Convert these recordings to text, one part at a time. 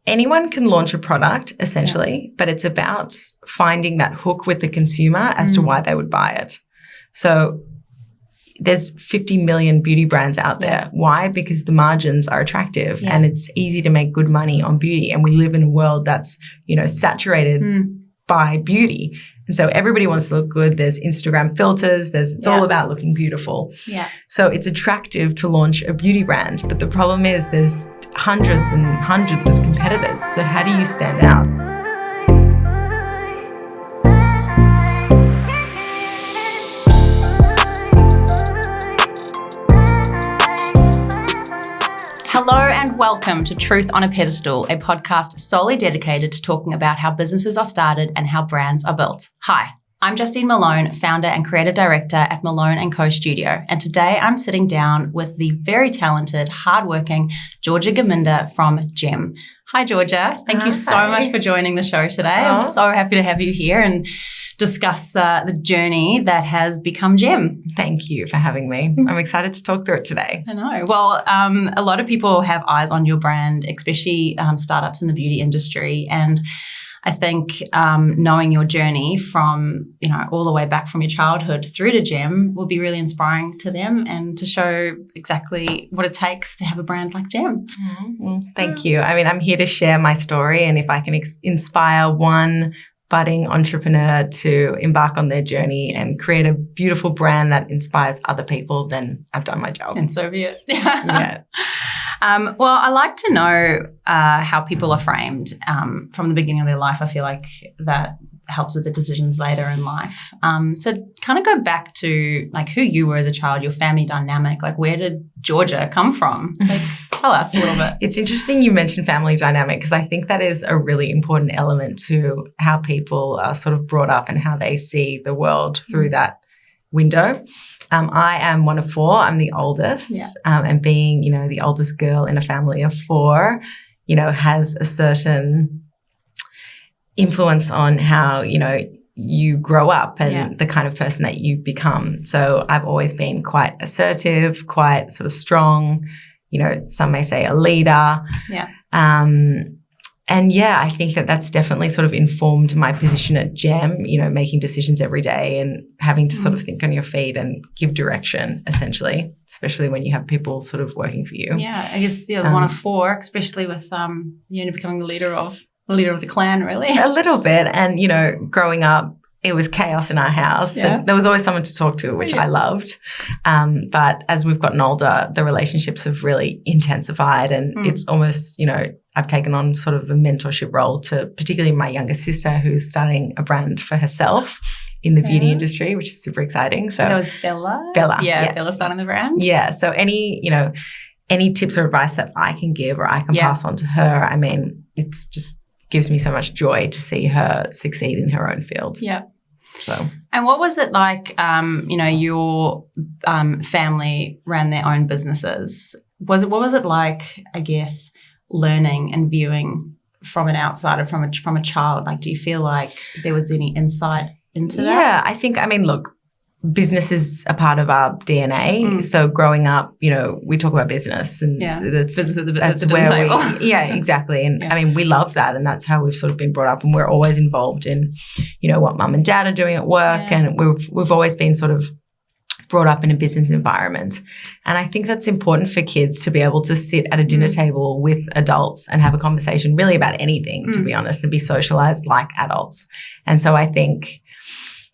anyone can launch a product essentially, but it's about finding that hook with the consumer as to why they would buy it. So there's 50 million beauty brands out there. Yeah. Why? Because the margins are attractive and it's easy to make good money on beauty. And we live in a world that's, saturated by beauty. And so everybody wants to look good. There's Instagram filters. It's all about looking beautiful. Yeah. So it's attractive to launch a beauty brand. But the problem is there's hundreds and hundreds of competitors. So how do you stand out? Hello and welcome to Truth on a Pedestal, a podcast solely dedicated to talking about how businesses are started and how brands are built. Hi, I'm Justine Malone, founder and creative director at Malone Co Studio, and today I'm sitting down with the very talented, hardworking Georgia Geminder from Gem. Hi, Georgia. Thank you so much for joining the show today. I'm so happy to have you here and discuss the journey that has become Gem. Thank you for having me. I'm excited to talk through it today. I know. Well, a lot of people have eyes on your brand, especially startups in the beauty industry. And I think knowing your journey from, all the way back from your childhood through to Gem will be really inspiring to them and to show exactly what it takes to have a brand like Gem. Well, thank you. I mean, I'm here to share my story, and if I can inspire one budding entrepreneur to embark on their journey and create a beautiful brand that inspires other people, then I've done my job. And so be it. Yeah. Well, I like to know how people are framed from the beginning of their life. I feel like that helps with the decisions later in life. So kind of go back to like who you were as a child, your family dynamic, like where did Georgia come from? Like tell us a little bit. It's interesting you mentioned family dynamic because I think that is a really important element to how people are sort of brought up and how they see the world through that window. I am one of four. I'm the oldest. And being, the oldest girl in a family of four, has a certain influence on how, you grow up and the kind of person that you become. So I've always been quite assertive, quite sort of strong, some may say a leader. Yeah. I think that that's definitely sort of informed my position at Gem, making decisions every day and having to sort of think on your feet and give direction, essentially, especially when you have people sort of working for you. Yeah, I guess one of four, especially with becoming the leader of the clan, really. A little bit. And, growing up, it was chaos in our house. Yeah. And there was always someone to talk to, which I loved. But as we've gotten older, the relationships have really intensified and it's almost, I've taken on sort of a mentorship role to particularly my younger sister who's starting a brand for herself in the beauty industry, which is super exciting. So that was Bella? Bella. Yeah, Bella starting the brand. Yeah. So any tips or advice that I can give or I can pass on to her, I mean, it's just gives me so much joy to see her succeed in her own field. Yeah. So. And what was it like, your family ran their own businesses. What was it like, I guess, learning and viewing from an outsider, from a child? Like, do you feel like there was any insight into that? Yeah, I think, look, business is a part of our DNA. So growing up, we talk about business and business at the dinner table. Exactly. And we love that. And that's how we've sort of been brought up. And we're always involved in, what mum and dad are doing at work. Yeah. And we've always been sort of brought up in a business environment. And I think that's important for kids to be able to sit at a dinner table with adults and have a conversation really about anything, to be honest, and be socialized like adults. And so I think,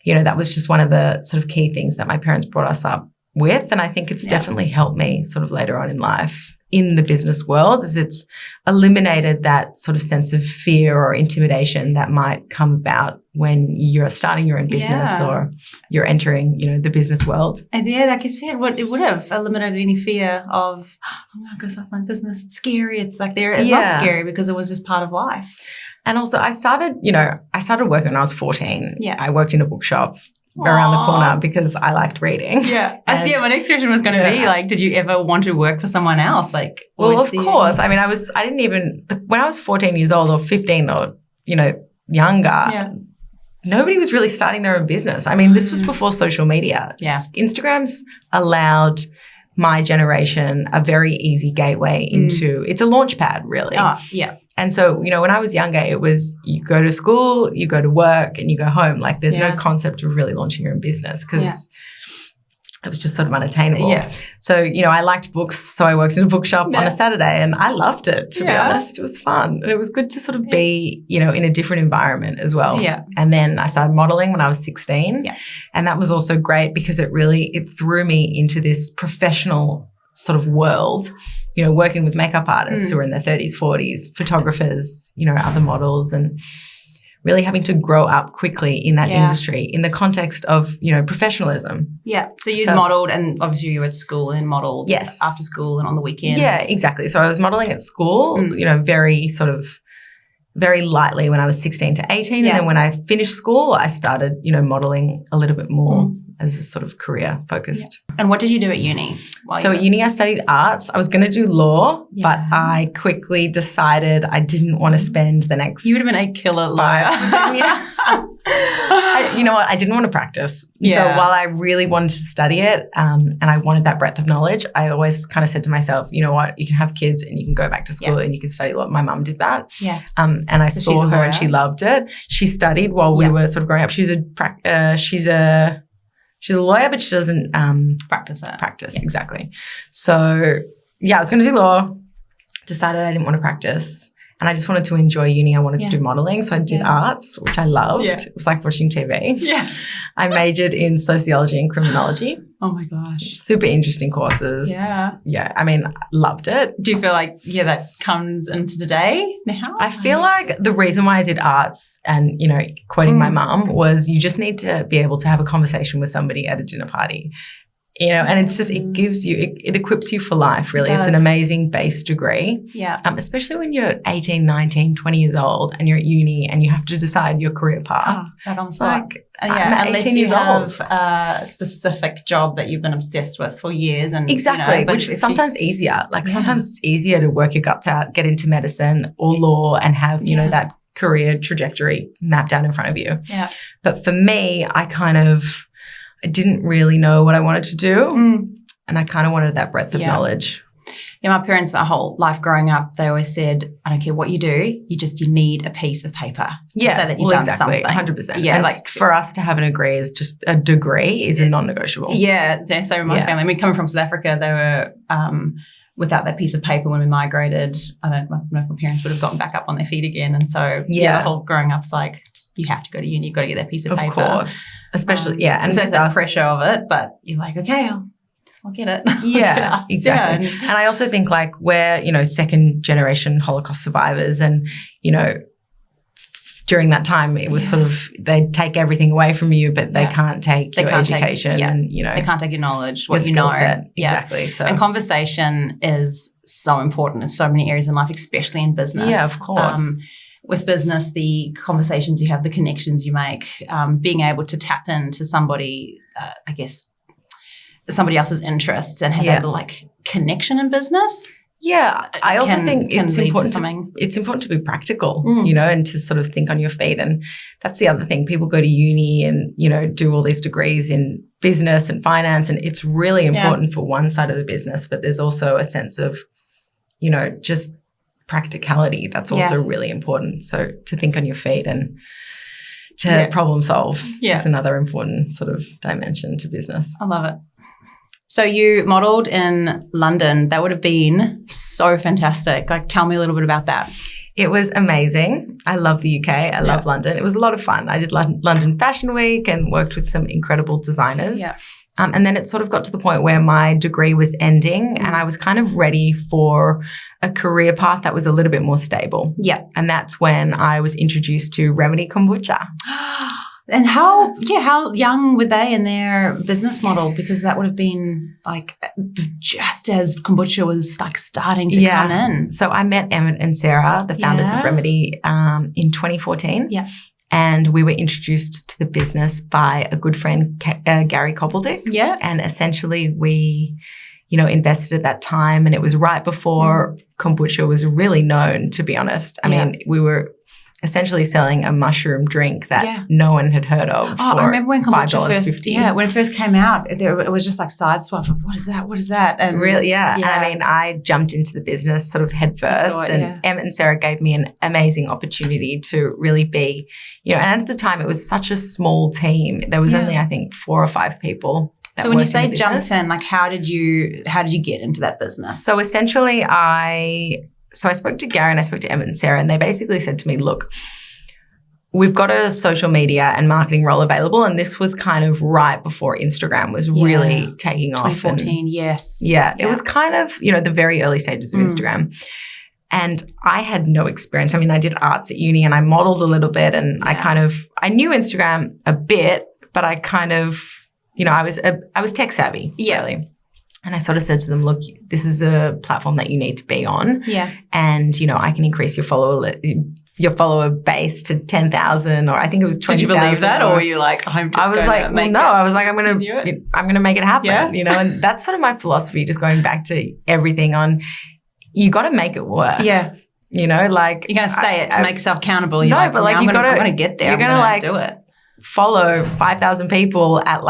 that was just one of the sort of key things that my parents brought us up with. And I think it's definitely helped me sort of later on in life in the business world, as it's eliminated that sort of sense of fear or intimidation that might come about when you're starting your own business or you're entering, the business world. And like you said, it would have eliminated any fear of, I'm going to go start my business. It's scary. It's like it's not scary because it was just part of life. And also I started working when I was 14. Yeah. I worked in a bookshop around the corner because I liked reading. Yeah. My next question was going to be like, did you ever want to work for someone else? Like, well, of course. I didn't even, when I was 14 years old or 15 or, younger, nobody was really starting their own business. This was before social media. Yeah. Instagram's allowed my generation a very easy gateway into, it's a launch pad really. Oh, yeah. And so, when I was younger, it was you go to school, you go to work, and you go home. Like there's no concept of really launching your own business because it was just sort of unattainable. Yeah. So, I liked books. So I worked in a bookshop on a Saturday and I loved it, to be honest. It was fun. And it was good to sort of be, in a different environment as well. Yeah. And then I started modeling when I was 16. Yeah. And that was also great because it threw me into this professional sort of world, working with makeup artists who are in their 30s, 40s, photographers, other models, and really having to grow up quickly in that industry in the context of, professionalism. Yeah. So you modeled, and obviously you were at school and modeled after school and on the weekends. Yeah, exactly. So I was modeling at school, very lightly when I was 16 to 18. And then when I finished school, I started, modeling a little bit more as a sort of career focused. Yeah. And what did you do at uni? At uni, I studied arts. I was going to do law, but I quickly decided I didn't want to spend the next... You would have been a killer lawyer. You know what? I didn't want to practice. Yeah. So while I really wanted to study it and I wanted that breadth of knowledge, I always kind of said to myself, you know what? You can have kids and you can go back to school and you can study law. My mum did that. Yeah. And I saw her and she loved it. She studied while we were sort of growing up. She's a lawyer, but she doesn't practice, exactly. So, I was going to do law, decided I didn't want to practice, and I just wanted to enjoy uni. I wanted to do modeling, so I did arts, which I loved. Yeah. It was like watching TV. Yeah. I majored in sociology and criminology. Oh, my gosh. Super interesting courses. Yeah. Yeah, I mean, loved it. Do you feel like, that comes into today now? I feel like the reason why I did arts and, quoting my mum was you just need to be able to have a conversation with somebody at a dinner party. And it's just, it gives you, it equips you for life, really. It's an amazing base degree. Yeah. Especially when you're 18, 19, 20 years old and you're at uni and you have to decide your career path. Right on the spot. Unless you have a specific job that you've been obsessed with for years. And exactly, which is sometimes easier. Like sometimes it's easier to work your guts out, get into medicine or law and have, that career trajectory mapped out in front of you. Yeah. But for me, I didn't really know what I wanted to do and I kind of wanted that breadth of knowledge. Yeah, my parents, my whole life growing up, they always said, I don't care what you do, you need a piece of paper to say that you've done something. 100%. Yeah, and for us to have a degree is just a degree is a non-negotiable. Yeah, so my family, coming from South Africa, they were without that piece of paper when we migrated. I don't know if my parents would have gotten back up on their feet again. And so, the whole growing up's like, you have to go to uni, you've got to get that piece of paper. Of course. Especially, and so there's that pressure of it, but you're like, okay, I'll get it. Yeah, exactly. And I also think like we're, second generation Holocaust survivors and, during that time it was sort of they'd take everything away from you, but they can't take your education and, they can't take your knowledge, what you know. Set. Exactly. So. And conversation is so important in so many areas in life, especially in business. Yeah, of course. With business, the conversations you have, the connections you make, being able to tap into somebody, somebody else's interests and have that like connection in business. Yeah, I also think it's important to be practical, and to sort of think on your feet. And that's the other thing. People go to uni and, do all these degrees in business and finance, and it's really important for one side of the business, but there's also a sense of, just practicality. That's also really important. So to think on your feet and to problem solve is another important sort of dimension to business. I love it. So you modelled in London. That would have been so fantastic. Like, tell me a little bit about that. It was amazing. I love the UK. I love London. It was a lot of fun. I did London Fashion Week and worked with some incredible designers. Yeah. And then it sort of got to the point where my degree was ending and I was kind of ready for a career path that was a little bit more stable. Yeah. And that's when I was introduced to Remedy Kombucha. And how young were they in their business model? Because that would have been like just as kombucha was like starting to come in. So I met Emmett and Sarah, the founders of Remedy, in 2014. Yeah. And we were introduced to the business by a good friend, Gary Koppeldick. Yeah. And essentially we, invested at that time, and it was right before kombucha was really known, to be honest. I mean, we were essentially selling a mushroom drink that no one had heard of. Oh, I remember when kombucha first, $5.50. when it first came out, it was just like sideswipe of what is that? What is that? And really, yeah. And I mean, I jumped into the business sort of head first, and Emmett and Sarah gave me an amazing opportunity to really be, and at the time it was such a small team. There was only, I think, 4 or 5 people. So when you say jumped in, like how did you get into that business? So essentially I spoke to Gary and I spoke to Emmett and Sarah, and they basically said to me, look, we've got a social media and marketing role available. And this was kind of right before Instagram was really taking off. 2014, yes. Yeah, it was kind of, the very early stages of Instagram. And I had no experience. I mean, I did arts at uni and I modeled a little bit, and I knew Instagram a bit, but I kind of, I was tech savvy, really. And I sort of said to them, look, this is a platform that you need to be on. Yeah. And, I can increase your follower base to 10,000, or I think it was 20,000. Did you believe that, or were you like, I'm going to make it happen, and that's sort of my philosophy, just going back to everything on, you got to make it work. Yeah. You're going to say it to make yourself accountable. I'm going to get there. You're going to do it. Follow 5,000 people at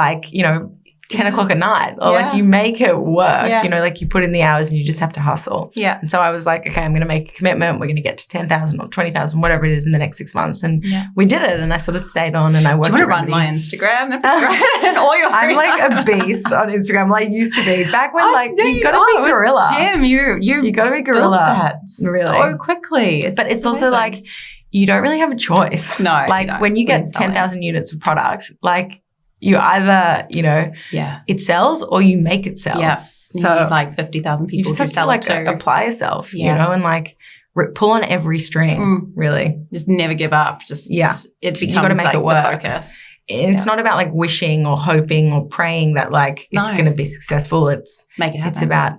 10 o'clock at night, or you make it work, you put in the hours and you just have to hustle. Yeah. And so I was like, okay, I'm going to make a commitment. We're going to get to 10,000 or 20,000, whatever it is in the next 6 months. And we did it. And I sort of stayed on and I worked. Do you want to run my Instagram? And all your I'm like a beast on Instagram. Like used to be back when you got to be gorilla. Jim, you got to be gorilla. That so quickly. But it's also like, you don't really have a choice. No. When you get 10,000 units of product, you either, it sells or you make it sell. Yeah. So 50,000 people. You just have to apply yourself, and pull on every string, really. Just never give up. It becomes you got to make it work. The focus. It's not about wishing or hoping or praying that it's going to be successful. It's make it happen. It's about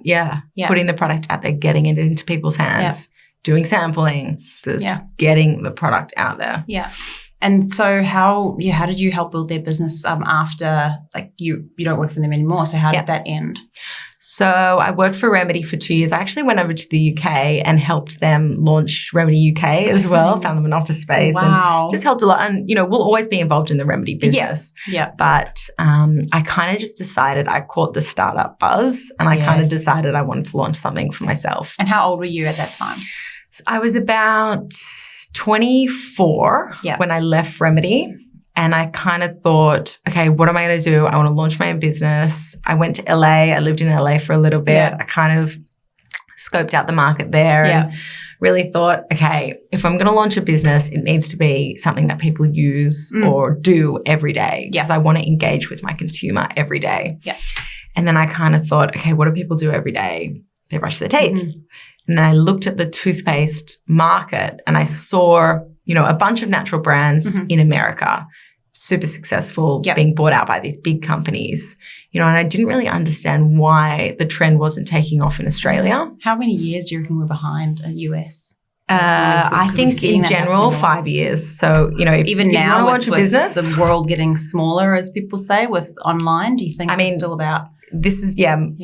putting the product out there, getting it into people's hands, doing sampling, just getting the product out there. Yeah. And so how did you help build their business after, you don't work for them anymore, so how did that end? So I worked for Remedy for 2 years. I actually went over to the UK and helped them launch Remedy UK as well, found them an office space and just helped a lot. And, we'll always be involved in the Remedy business. Yeah. But I kind of just decided, I caught the startup buzz and I kind of decided I wanted to launch something for myself. And how old were you at that time? I was about 24 when I left Remedy, and I kind of thought, okay, what am I going to do? I want to launch my own business. I went to LA. I lived in LA for a little bit. Yeah. I kind of scoped out the market there and really thought, okay, if I'm going to launch a business, it needs to be something that people use or do every day because I want to engage with my consumer every day. Yeah. And then I kind of thought, okay, what do people do every day? They brush their teeth. Mm-hmm. And then I looked at the toothpaste market and I saw, a bunch of natural brands in America, super successful, being bought out by these big companies, and I didn't really understand why the trend wasn't taking off in Australia. How many years do you reckon we're behind a US? I think in general, 5 years. So, even now, you want to launch a business, the world getting smaller, as people say, with online, do you think it's still about? This is,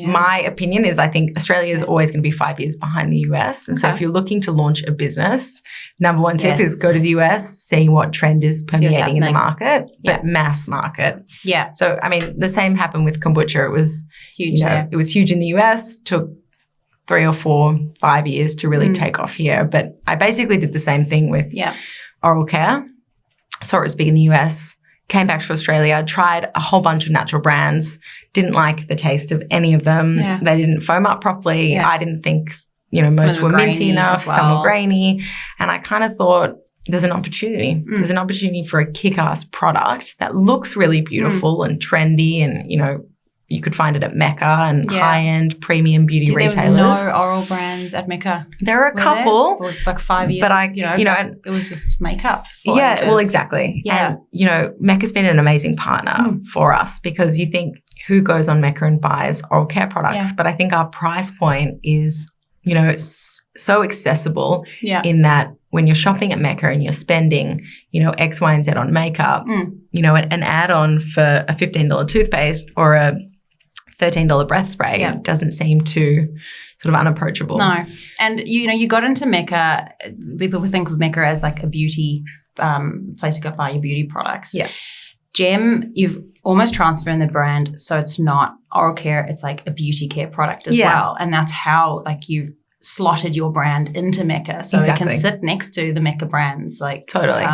my opinion is I think Australia is always going to be 5 years behind the US. And so if you're looking to launch a business, number one tip is go to the US, see what trend is permeating in the market, but mass market. Yeah. So, the same happened with kombucha. It was huge. It was huge in the US, took 3 or 4, 5 years to really take off here. But I basically did the same thing with oral care. Saw it was big in the US. Came back to Australia, tried a whole bunch of natural brands, didn't like the taste of any of them. Yeah. They didn't foam up properly. Yeah. I didn't think, most were minty enough. Some were grainy. And I kind of thought there's an opportunity. There's an opportunity for a kick-ass product that looks really beautiful and trendy and, you could find it at Mecca and high-end premium beauty retailers. There was no oral brands at Mecca. There are a couple. For 5 years. But it was just makeup. Yeah, well, exactly. Yeah. And, Mecca's been an amazing partner for us because you think who goes on Mecca and buys oral care products? Yeah. But I think our price point is, so accessible in that when you're shopping at Mecca and you're spending, X, Y, and Z on makeup, an add-on for a $15 toothpaste or a $13 breath spray doesn't seem too sort of unapproachable. No. And, you got into Mecca. People think of Mecca as like a beauty place to go buy your beauty products. Yeah. Gem, you've almost transferred the brand, so it's not oral care, it's like a beauty care product as well. And that's how like you've slotted your brand into Mecca. So it can sit next to the Mecca brands. Like totally.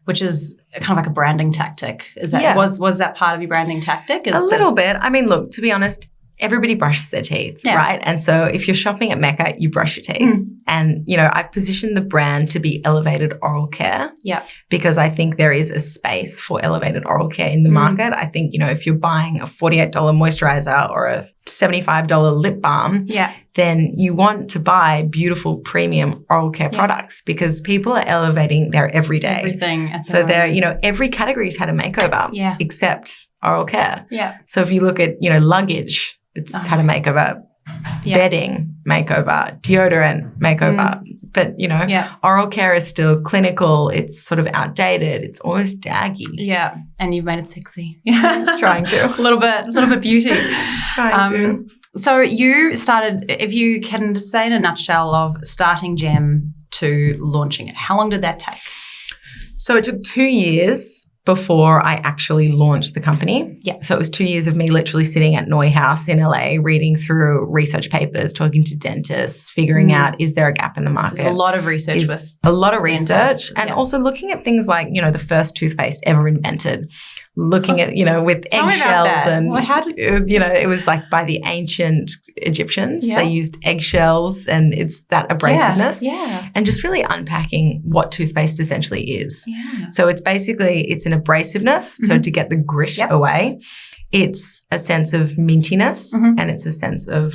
Which is kind of like a branding tactic. Is that was that part of your branding tactic? A little bit. I mean, look, to be honest, everybody brushes their teeth, right? And so if you're shopping at Mecca, you brush your teeth. And, I've positioned the brand to be elevated oral care because I think there is a space for elevated oral care in the market. I think, if you're buying a $48 moisturizer or a $75 lip balm, then you want to buy beautiful premium oral care products because people are elevating their everyday. Everything. So they're, every category's had a makeover except oral care. Yeah. So if you look at, luggage, it's had a makeover, bedding makeover, deodorant makeover. But, oral care is still clinical. It's sort of outdated. It's almost daggy. Yeah. And you've made it sexy. Trying to. a little bit beauty. Trying to. So you started, if you can just say in a nutshell of starting Gem to launching it, how long did that take? So it took 2 years before I actually launched the company. Yeah. So it was 2 years of me literally sitting at Noy House in LA, reading through research papers, talking to dentists, figuring out, is there a gap in the market? There's a lot of research with a lot of research dentists, and also looking at things like, the first toothpaste ever invented, looking at, with eggshells and, it was like by the ancient Egyptians, they used eggshells and it's that abrasiveness and just really unpacking what toothpaste essentially is. Yeah. So it's basically, it's an abrasiveness. So to get the grit away, it's a sense of mintiness and it's a sense of,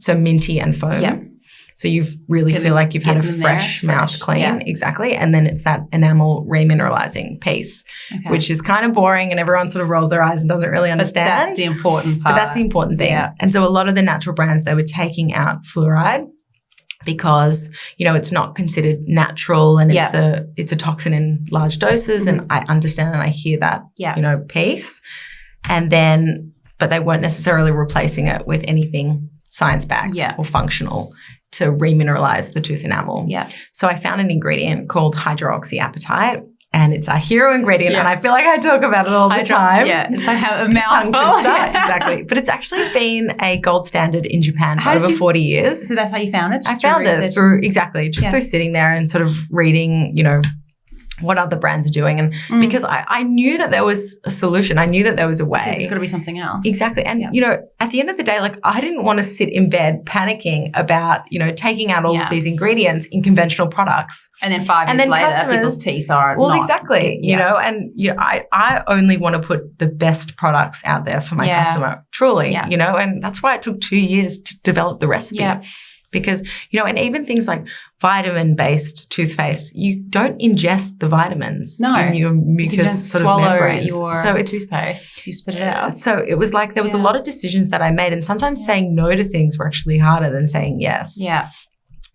minty and foam. Yeah. So you really feel like you've had a fresh mouth clean. Yeah. Exactly. And then it's that enamel remineralizing piece, which is kind of boring and everyone sort of rolls their eyes and doesn't really understand. But that's the important part. But that's the important thing. Yeah. And so a lot of the natural brands, they were taking out fluoride because, it's not considered natural and it's a toxin in large doses. And I understand and I hear that, piece. And then, but they weren't necessarily replacing it with anything science-backed or functional to remineralize the tooth enamel. Yeah. So I found an ingredient called hydroxyapatite, and it's our hero ingredient, and I feel like I talk about it all the time. Yeah, it's like a mouthful. Exactly. But it's actually been a gold standard in Japan for over 40 years. So that's how you found it? I found it through through sitting there and sort of reading, what other brands are doing. And because I knew that there was a solution. I knew that there was a way. It's got to be something else. Exactly. And, at the end of the day, like I didn't want to sit in bed panicking about, taking out all of these ingredients in conventional products. And then 5 years later, people's teeth are not. Exactly. I only want to put the best products out there for my customer, truly, and that's why it took 2 years to develop the recipe. Yeah. Because, and even things like vitamin-based toothpaste, you don't ingest the vitamins in your mucus sort of membranes. Your toothpaste, you spit it out. So it was like there was a lot of decisions that I made, and sometimes saying no to things were actually harder than saying yes. Yeah.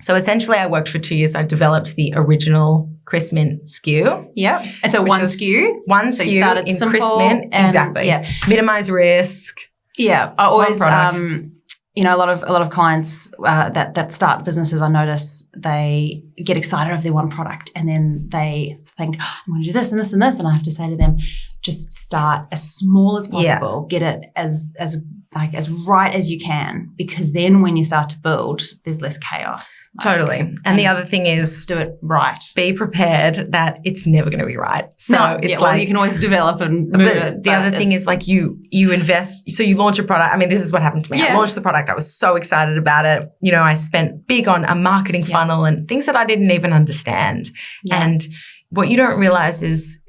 So essentially I worked for 2 years. I developed the original Crisp Mint SKU. Yep. And so one SKU? One SKU you started in simple Crisp Mint. Exactly. Yeah. Minimize risk. Yeah. I always a lot of clients that start businesses, I notice they get excited over their one product and then they think, I'm going to do this and this and this. And I have to say to them, just start as small as possible. Get it as right as you can, because then when you start to build, there's less chaos. Totally. And the other thing is, do it right. Be prepared that it's never going to be right. So it's you can always develop and move it. The other thing is like you invest, so you launch a product. I mean, this is what happened to me. I launched the product. I was so excited about it. I spent big on a marketing funnel and things that I didn't even understand. Yeah. And what you don't realize is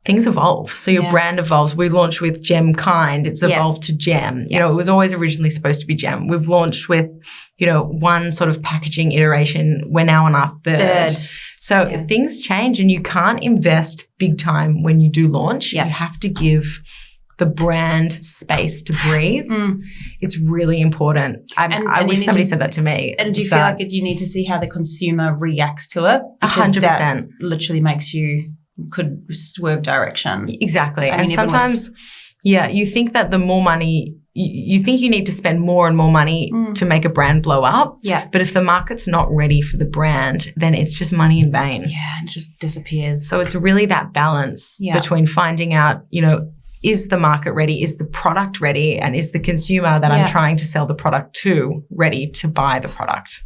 things evolve. So your brand evolves. We launched with Gem Kind. It's evolved to Gem. It was always originally supposed to be Gem. We've launched with, one sort of packaging iteration. We're now on our third. So things change and you can't invest big time when you do launch. You have to give the brand space to breathe. It's really important. I wish somebody said that to me. And do you feel like you need to see how the consumer reacts to it? 100%. That literally makes you could swerve direction. Exactly. And sometimes, Yeah, you think that the more money, you think you need to spend more and more money to make a brand blow up. Yeah. But if the market's not ready for the brand, then it's just money in vain. Yeah, and it just disappears. So it's really that balance between finding out, is the market ready? Is the product ready? And is the consumer that I'm trying to sell the product to ready to buy the product?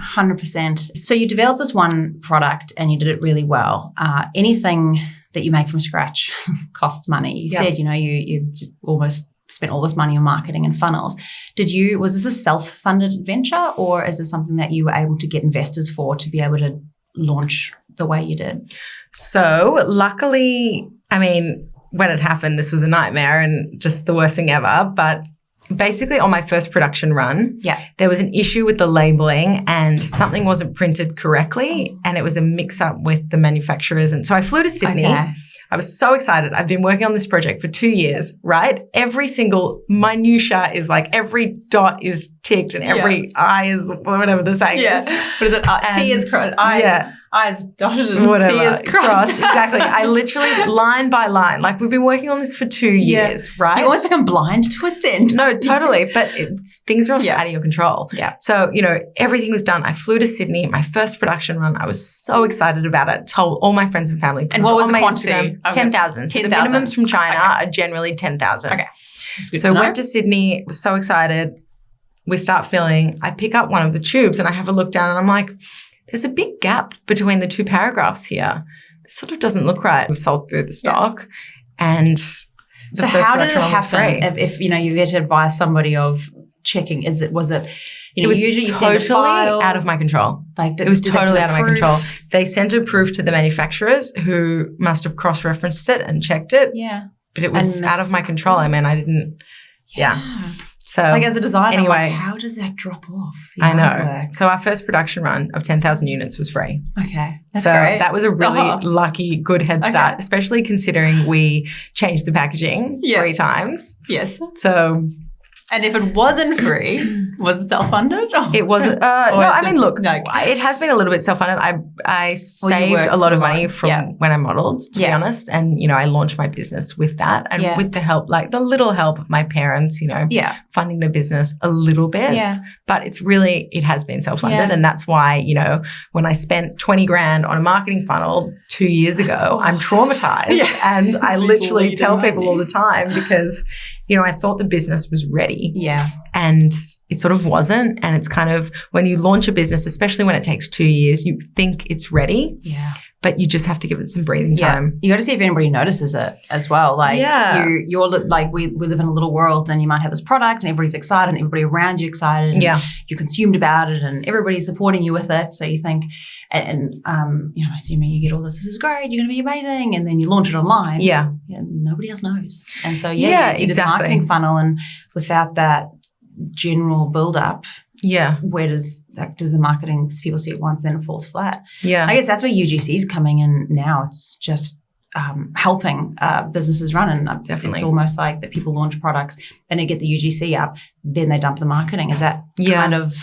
100%. So you developed this one product and you did it really well. Anything that you make from scratch costs money. You said, you almost spent all this money on marketing and funnels. Was this a self-funded venture, or is this something that you were able to get investors for to be able to launch the way you did? So luckily, when it happened, this was a nightmare and just the worst thing ever. But basically on my first production run, there was an issue with the labeling and something wasn't printed correctly and it was a mix-up with the manufacturers. And so I flew to Sydney. Okay. I was so excited. I've been working on this project for 2 years, right? Every single minutia is like every dot is ticked and every I is whatever the saying is. What is it? T is crossed. I is dotted and whatever. T is crossed. Exactly. I literally, line by line, like we've been working on this for 2 years, right? You almost become blind to it then. No, totally. But things are also out of your control. Yeah. So, everything was done. I flew to Sydney, my first production run. I was so excited about it. Told all my friends and family. And what was the quantity? 10,000. So the minimums from China are generally 10,000. Okay. So I went to Sydney, was so excited. We start filling. I pick up one of the tubes and I have a look down and I'm like, there's a big gap between the two paragraphs here. This sort of doesn't look right. We've sold through the stock and so how did it happen? If you had to advise somebody of checking, was it usually totally out of my control. It was totally out of my control. They sent a proof to the manufacturers who must have cross-referenced it and checked it. Yeah. But it was out of my control. I didn't. So as a designer, anyway, how does that drop off? I know. So our first production run of 10,000 units was free. Okay. That's so great. That was a really lucky, good head start, especially considering we changed the packaging 3 times. Yes. So. And if it wasn't free, was it self-funded? It wasn't. It has been a little bit self-funded. I saved a lot of money from when I modeled, to be honest. And, I launched my business with that and with the help, the little help of my parents, funding the business a little bit. Yeah. But it has been self-funded. Yeah. And that's why, when I spent 20 grand on a marketing funnel 2 years ago, I'm traumatized. Yeah. And I literally tell people all the time because, I thought the business was ready. Yeah. And it sort of wasn't. And it's kind of when you launch a business, especially when it takes 2 years, you think it's ready. Yeah. But you just have to give it some breathing time. You got to see if anybody notices it as well. You're we live in a little world and you might have this product and everybody's excited and everybody around you excited. And you're consumed about it and everybody's supporting you with it. So you think, assuming you get all this is great, you're going to be amazing. And then you launch it online. Yeah. Nobody else knows. And so, you exactly. Did a marketing funnel and without that general build up, where does the marketing people see it once then it falls flat? Yeah. I guess that's where UGC is coming in now. It's just helping businesses run and definitely. It's almost like that people launch products, then they get the UGC up, then they dump the marketing. Is that kind of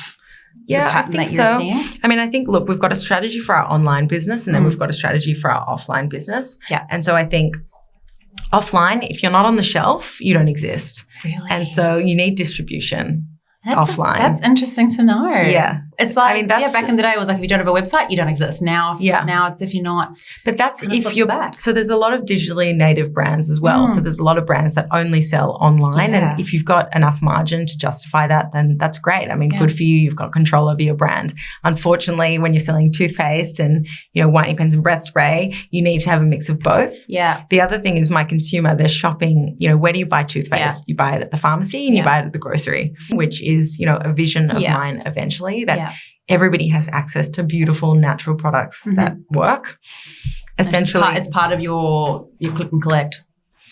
the pattern that you're seeing? I think, look, we've got a strategy for our online business and then we've got a strategy for our offline business. Yeah. And so I think offline, if you're not on the shelf, you don't exist. Really? And so you need distribution offline. That's interesting to know. Yeah. It's like, back in the day it was like if you don't have a website, you don't exist. Now it's if you're not. But that's if you're back. So there's a lot of digitally native brands as well. So there's a lot of brands that only sell online. And if you've got enough margin to justify that, then that's great. Good for you. You've got control over your brand. Unfortunately, when you're selling toothpaste and, whitening pens and breath spray, you need to have a mix of both. Yeah. The other thing is my consumer, they're shopping, where do you buy toothpaste? Yeah. You buy it at the pharmacy and you buy it at the grocery, which is, a vision of mine eventually that everybody has access to beautiful natural products that work. Essentially, it's part of your click and collect,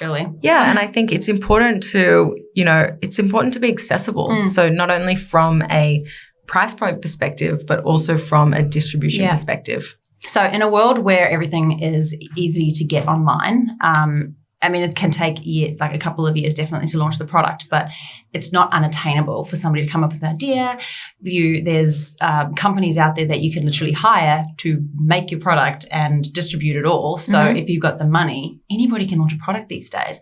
really. Yeah, and I think it's important to, be accessible. So not only from a price point perspective, but also from a distribution perspective. So in a world where everything is easy to get online, I mean, it can take a couple of years definitely to launch the product, but it's not unattainable for somebody to come up with an idea. There's companies out there that you can literally hire to make your product and distribute it all. So if you've got the money, anybody can launch a product these days.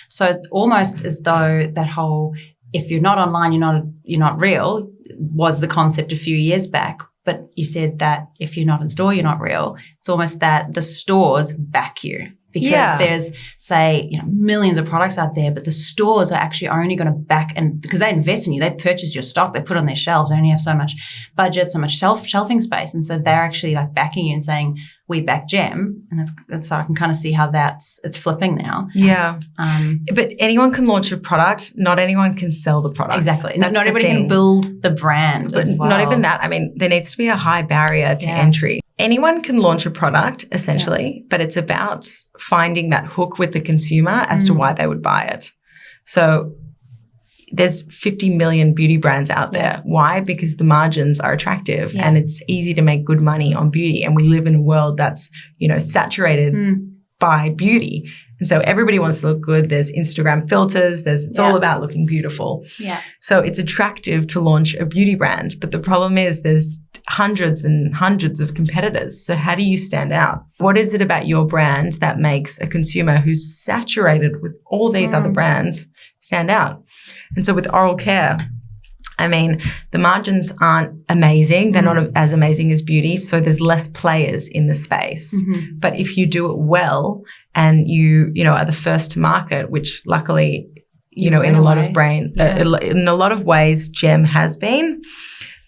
So almost as though that whole, if you're not online, you're not real, was the concept a few years back. But you said that if you're not in store, you're not real. It's almost that the stores back you. Because there's, say, millions of products out there, but the stores are actually only going to back, and because they invest in you, they purchase your stock, they put it on their shelves, they only have so much budget, so much shelving space, and so they're actually like backing you and saying, "We back Gem," and that's so I can kind of see how it's flipping now. Yeah, but anyone can launch a product. Not anyone can sell the product. Exactly. Not everybody can build the brand as well. Not even that. I mean, there needs to be a high barrier to entry. Anyone can launch a product, essentially, but it's about finding that hook with the consumer as to why they would buy it. So there's 50 million beauty brands out there. Why? Because the margins are attractive and it's easy to make good money on beauty. And we live in a world that's, saturated by beauty. And so everybody wants to look good. There's Instagram filters. It's all about looking beautiful. Yeah. So it's attractive to launch a beauty brand. But the problem is there's hundreds and hundreds of competitors. So how do you stand out? What is it about your brand that makes a consumer who's saturated with all these other brands stand out? And so with oral care, I mean, the margins aren't amazing. They're not as amazing as beauty. So there's less players in the space. But if you do it well and you are the first to market, which luckily, in a lot of ways, Gem has been,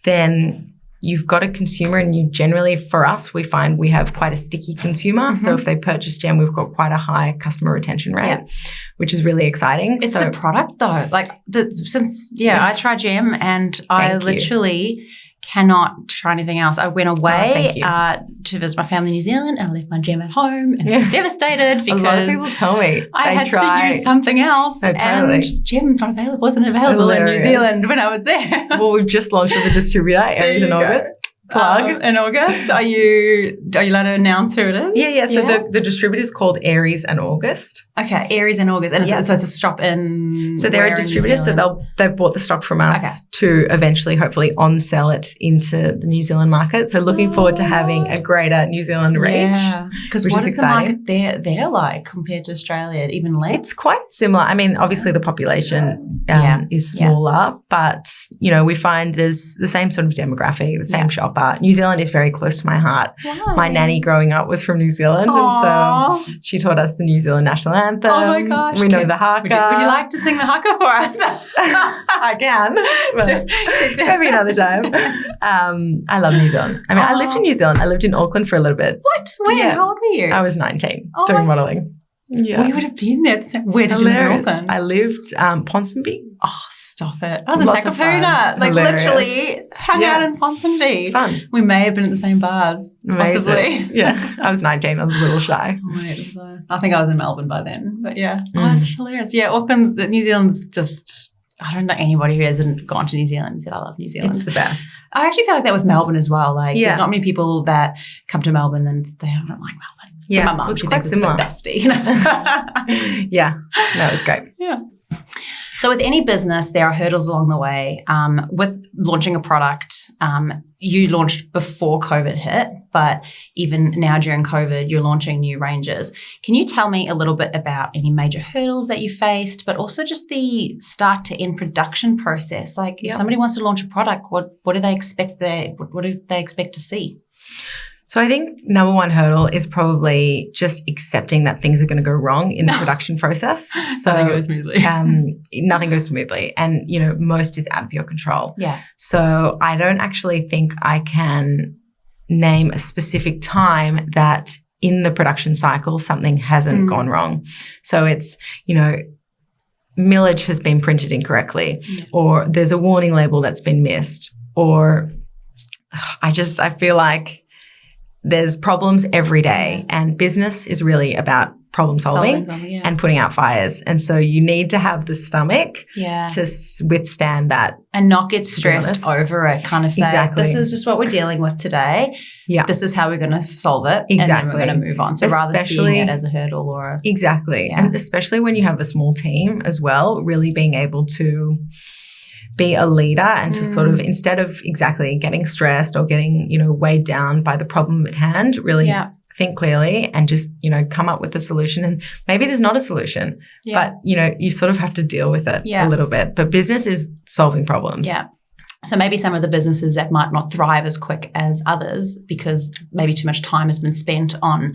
then you've got a consumer, and you generally, for us, we find we have quite a sticky consumer. So if they purchase Gem, we've got quite a high customer retention rate, which is really exciting. It's the product though. I try Gem and I literally cannot try anything else. I went away to visit my family in New Zealand and I left my Gem at home and I was devastated because a lot of people tell me I had to use something else and Gem's wasn't available in New Zealand when I was there. Well, we've just launched with a distributor, Aries in August. Plug. In August. Are you allowed to announce who it is? Yeah. So the distributor is called Aries and August. Okay, Aries and August. And so it's a shop in. So they're a distributor, so they've bought the stock from us to eventually, hopefully, on-sell it into the New Zealand market. So looking forward to having a greater New Zealand reach. Yeah. Because what is the market there like compared to Australia? Even less? It's quite similar. I mean, obviously the population is smaller, but, we find there's the same sort of demographic, the same shopper. New Zealand is very close to my heart. Wow. My nanny growing up was from New Zealand, and so she taught us the New Zealand national anthem. Oh my gosh. We know the haka. Would you like to sing the haka for us? I can. Maybe another time. I love New Zealand. I mean, I lived in New Zealand. I lived in Auckland for a little bit. What? When? Yeah. How old were you? I was 19 doing modelling. Yeah. We would have been there. Where did you live in Auckland? I lived Ponsonby. Oh, stop it. I was in Takapuna. Literally hung out in Ponsonby. It's fun. We may have been at the same bars. Amazing. Possibly. Yeah. I was 19. I was a little shy. I think I was in Melbourne by then. But yeah. Oh, that's hilarious. Yeah, Auckland, New Zealand's just, I don't know anybody who hasn't gone to New Zealand and said, I love New Zealand. It's the best. I actually feel like that with Melbourne as well. There's not many people that come to Melbourne and they don't like Melbourne. Yeah, my mum, it's quite similar. It's dusty. Yeah, no, it was great. Yeah. So with any business, there are hurdles along the way. With launching a product, you launched before COVID hit, but even now during COVID, you're launching new ranges. Can you tell me a little bit about any major hurdles that you faced, but also just the start to end production process? If somebody wants to launch a product, what do they expect? What do they expect to see? So I think number one hurdle is probably just accepting that things are going to go wrong in the production process. So nothing goes smoothly. Nothing goes smoothly. And, most is out of your control. Yeah. So I don't actually think I can name a specific time that in the production cycle something hasn't gone wrong. So it's, millage has been printed incorrectly, or there's a warning label that's been missed, or I feel like there's problems every day, and business is really about problem solving and putting out fires. And so you need to have the stomach to withstand that. And not get stressed over it, kind of say, this is just what we're dealing with today. Yeah. This is how we're going to solve it. Exactly. And then we're going to move on. So rather seeing it as a hurdle or a... Exactly. Yeah. And especially when you have a small team as well, really being able to be a leader and to sort of, instead of getting stressed or getting, weighed down by the problem at hand, really think clearly and just, come up with a solution. And maybe there's not a solution, but, you sort of have to deal with it a little bit. But business is solving problems. Yeah. So maybe some of the businesses that might not thrive as quick as others because maybe too much time has been spent on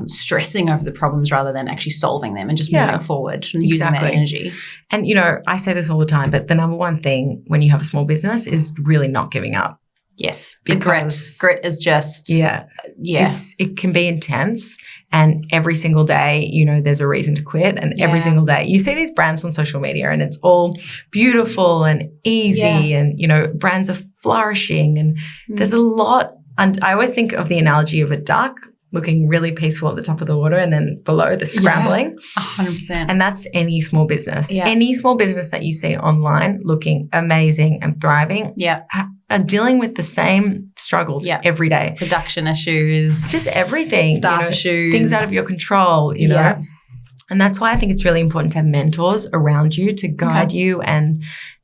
stressing over the problems rather than actually solving them and just moving forward and using that energy. And, I say this all the time, but the number one thing when you have a small business is really not giving up. Yes. The grit is just... It can be intense, and every single day, there's a reason to quit, and every single day you see these brands on social media and it's all beautiful and easy and, brands are flourishing and there's a lot. And I always think of the analogy of a duck looking really peaceful at the top of the water and then below the scrambling. 100%. And that's any small business. Yeah. Any small business that you see online looking amazing and thriving are dealing with the same struggles every day. Production issues. Just everything. Staff issues. Things out of your control, you know. And that's why I think it's really important to have mentors around you to guide you and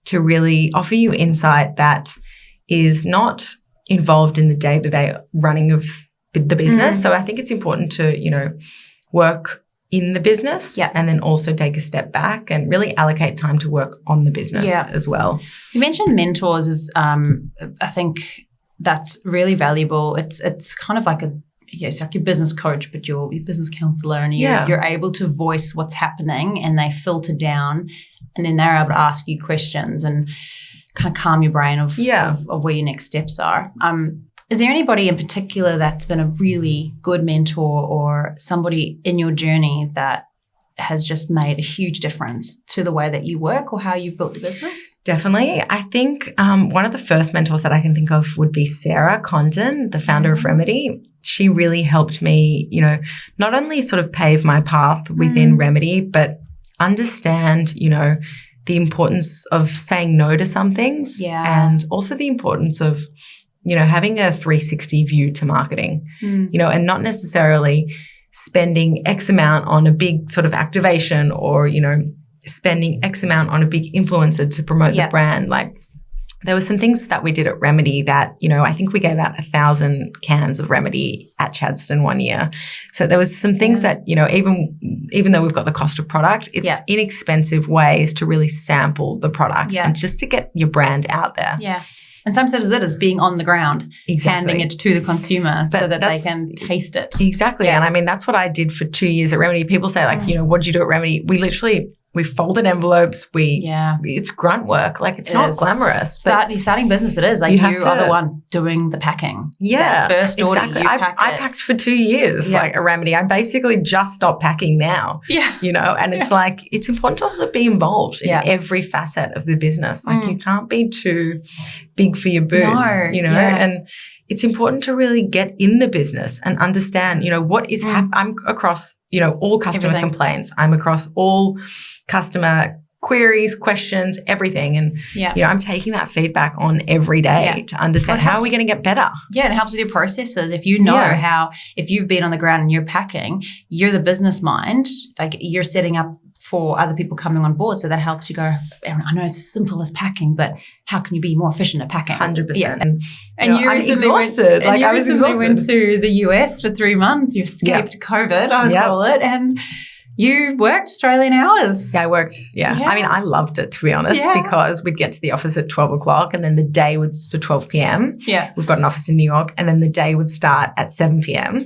to really offer you insight that is not involved in the day-to-day running of the business. So I think it's important to, work in the business and then also take a step back and really allocate time to work on the business as well. You mentioned mentors as I think that's really valuable. It's kind of like it's like your business coach, but your business counselor, and you're able to voice what's happening and they filter down and then they're able to ask you questions and kind of calm your brain of where your next steps are. Is there anybody in particular that's been a really good mentor or somebody in your journey that has just made a huge difference to the way that you work or how you've built the business? Definitely. I think one of the first mentors that I can think of would be Sarah Condon, the founder of Remedy. She really helped me, not only sort of pave my path within Remedy, but understand, the importance of saying no to some things and also the importance of having a 360 view to marketing, and not necessarily spending X amount on a big sort of activation or, spending X amount on a big influencer to promote the brand. Like there were some things that we did at Remedy that, I think we gave out 1,000 cans of Remedy at Chadstone one year. So there was some things that, even though we've got the cost of product, it's inexpensive ways to really sample the product and just to get your brand out there. Yeah. And sometimes it is being on the ground, handing it to the consumer so that they can taste it. Exactly. Yeah. And I mean, that's what I did for 2 years at Remedy. People say like, what did you do at Remedy? We folded envelops. It's grunt work. Like it's not glamorous. You're starting business. It is like you are the one doing the packing. Yeah, that first order. Exactly. I packed for 2 years, like at Remedy. I basically just stopped packing now. Yeah, and it's like it's important to also be involved in every facet of the business. Like you can't be too big for your boots. And it's important to really get in the business and understand, what is happening. I'm across, all customer complaints. I'm across all customer queries, questions, everything. And, I'm taking that feedback on every day to understand how are we going to get better. Yeah, it helps with your processes. If you know if you've been on the ground and you're packing, you're the business mind, like you're setting up for other people coming on board. So that helps you go, I know it's as simple as packing, but how can you be more efficient at packing? 100%. Yeah. And I'm exhausted. I was exhausted. You went to the US for 3 months. You escaped COVID, I would call it. And you worked Australian hours. Yeah, I worked. Yeah. I mean, I loved it, to be honest, because we'd get to the office at 12 o'clock and then the day would start 12 p.m. Yeah. We've got an office in New York and then the day would start at 7 p.m.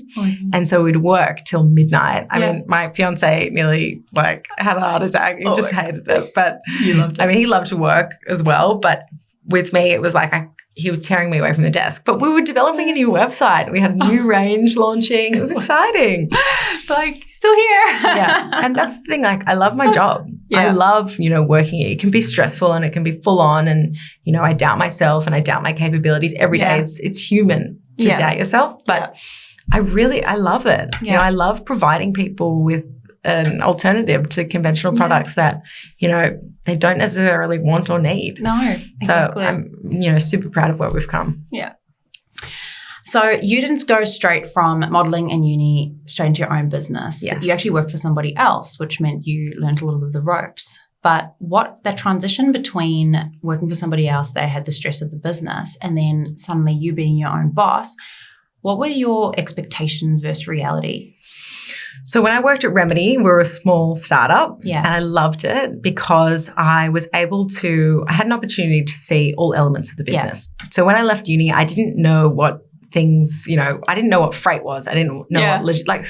And so we'd work till midnight. I mean, my fiance nearly had a heart attack. He just hated it. But you loved it. I mean, he loved to work as well. But with me, it was like he was tearing me away from the desk. But we were developing a new website. We had a new range launching. It was exciting. Still here. Yeah. And that's the thing. I love my job. Yeah. I love, working. It can be stressful and it can be full on. And, I doubt myself and I doubt my capabilities every day. It's human to doubt yourself. But I love it. Yeah. I love providing people with an alternative to conventional products that, they don't necessarily want or need. No, exactly. So I'm, super proud of where we've come. Yeah. So you didn't go straight from modeling and uni straight into your own business. Yes. You actually worked for somebody else, which meant you learned a little bit of the ropes. But that transition between working for somebody else, they had the stress of the business, and then suddenly you being your own boss, what were your expectations versus reality? So when I worked at Remedy, we were a small startup, and I loved it because I had an opportunity to see all elements of the business. Yeah. So when I left uni, I didn't know what things, I didn't know what freight was. I didn't know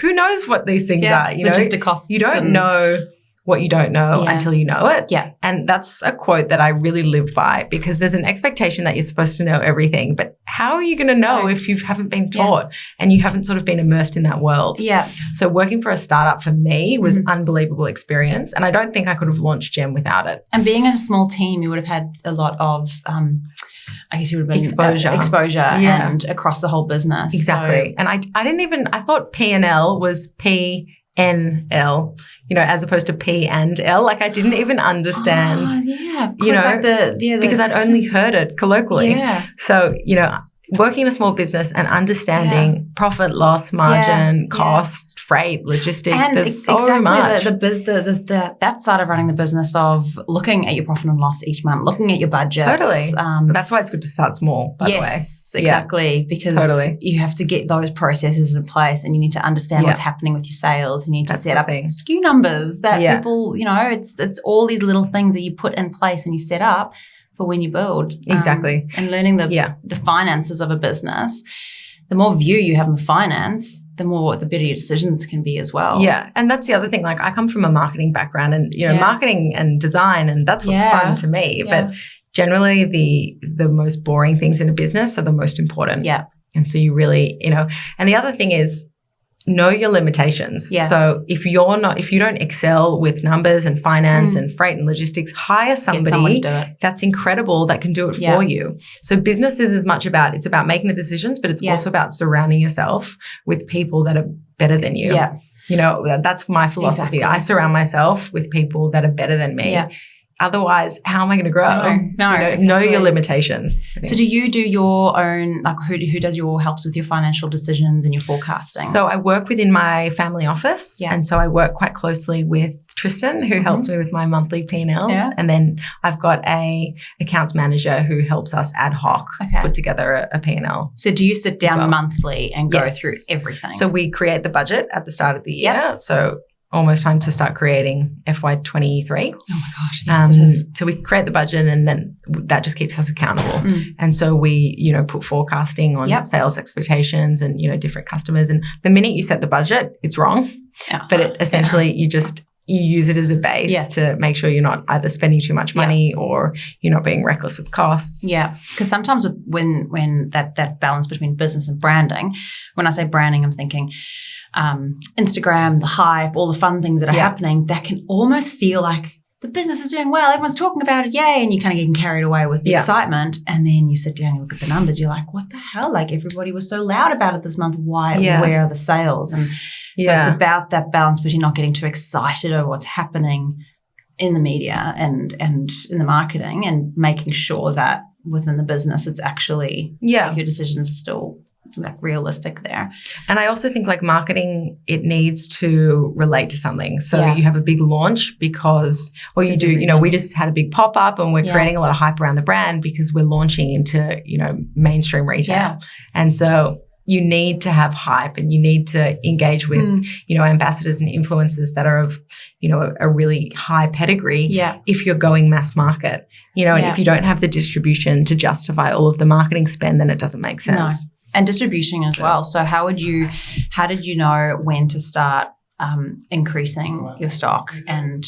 who knows what these things are, logistic costs. You don't know what you don't know until you know it. Yeah. And that's a quote that I really live by, because there's an expectation that you're supposed to know everything, but how are you going to know if you haven't been taught and you haven't sort of been immersed in that world? Yeah. So working for a startup for me was unbelievable experience, and I don't think I could have launched Gem without it. And being in a small team, you would have had a lot of, I guess you would have been exposure and across the whole business. Exactly. So, and I thought P&L was PNL, as opposed to P and L. Like I didn't even understand, because I'd only heard it colloquially. Yeah. So, working in a small business and understanding profit, loss, margin, cost, freight, logistics, and there's so much. That side of running the business of looking at your profit and loss each month, looking at your budget. Totally. That's why it's good to start small, by the way. Yes, exactly. Because you have to get those processes in place, and you need to understand what's happening with your sales. You need to set up SKU numbers that people, it's all these little things that you put in place and you set up for when you build. Exactly. And learning the finances of a business. The more view you have on the finance, the better your decisions can be as well. Yeah. And that's the other thing. Like I come from a marketing background, and, marketing and design, and that's what's fun to me. Yeah. But generally the most boring things in a business are the most important. Yeah. And so you really, and the other thing is, know your limitations. Yeah. So if you don't excel with numbers and finance and freight and logistics, hire somebody that's incredible that can do it for you. So business is as much about, it's about making the decisions, but it's also about surrounding yourself with people that are better than you. Yeah. That's my philosophy. Exactly. I surround myself with people that are better than me. Yeah. Otherwise, how am I going to grow? Know your limitations. So do you do your own, like who does your helps with your financial decisions and your forecasting? So I work within my family office. Yeah. And so I work quite closely with Tristan, who helps me with my monthly P&Ls. Yeah. And then I've got a accounts manager who helps us ad hoc put together a P&L. So do you sit down monthly and go through everything? So we create the budget at the start of the year. Yep. So almost time to start creating FY23. Oh my gosh, yes it is. So we create the budget, and then that just keeps us accountable. And so we, put forecasting on sales expectations and, different customers. And the minute you set the budget, it's wrong. But essentially you use it as a base to make sure you're not either spending too much money or you're not being reckless with costs. Yeah, because sometimes when that balance between business and branding, when I say branding, I'm thinking Instagram, the hype, all the fun things that are happening, that can almost feel like the business is doing well, everyone's talking about it, yay, and you kind of getting carried away with the excitement, and then you sit down and look at the numbers, you're like, what the hell? Like everybody was so loud about it this month, where are the sales? And so it's about that balance between not getting too excited over what's happening in the media and in the marketing, and making sure that within the business it's actually your decisions are still realistic there. And I also think like marketing, it needs to relate to something. So you have a big launch because, or you do, we just had a big pop-up and we're creating a lot of hype around the brand because we're launching into, mainstream retail. Yeah. And so you need to have hype, and you need to engage with, ambassadors and influencers that are of, a really high pedigree. Yeah. If you're going mass market, and if you don't have the distribution to justify all of the marketing spend, then it doesn't make sense. No. And distribution as well. So how did you know when to start increasing your stock? And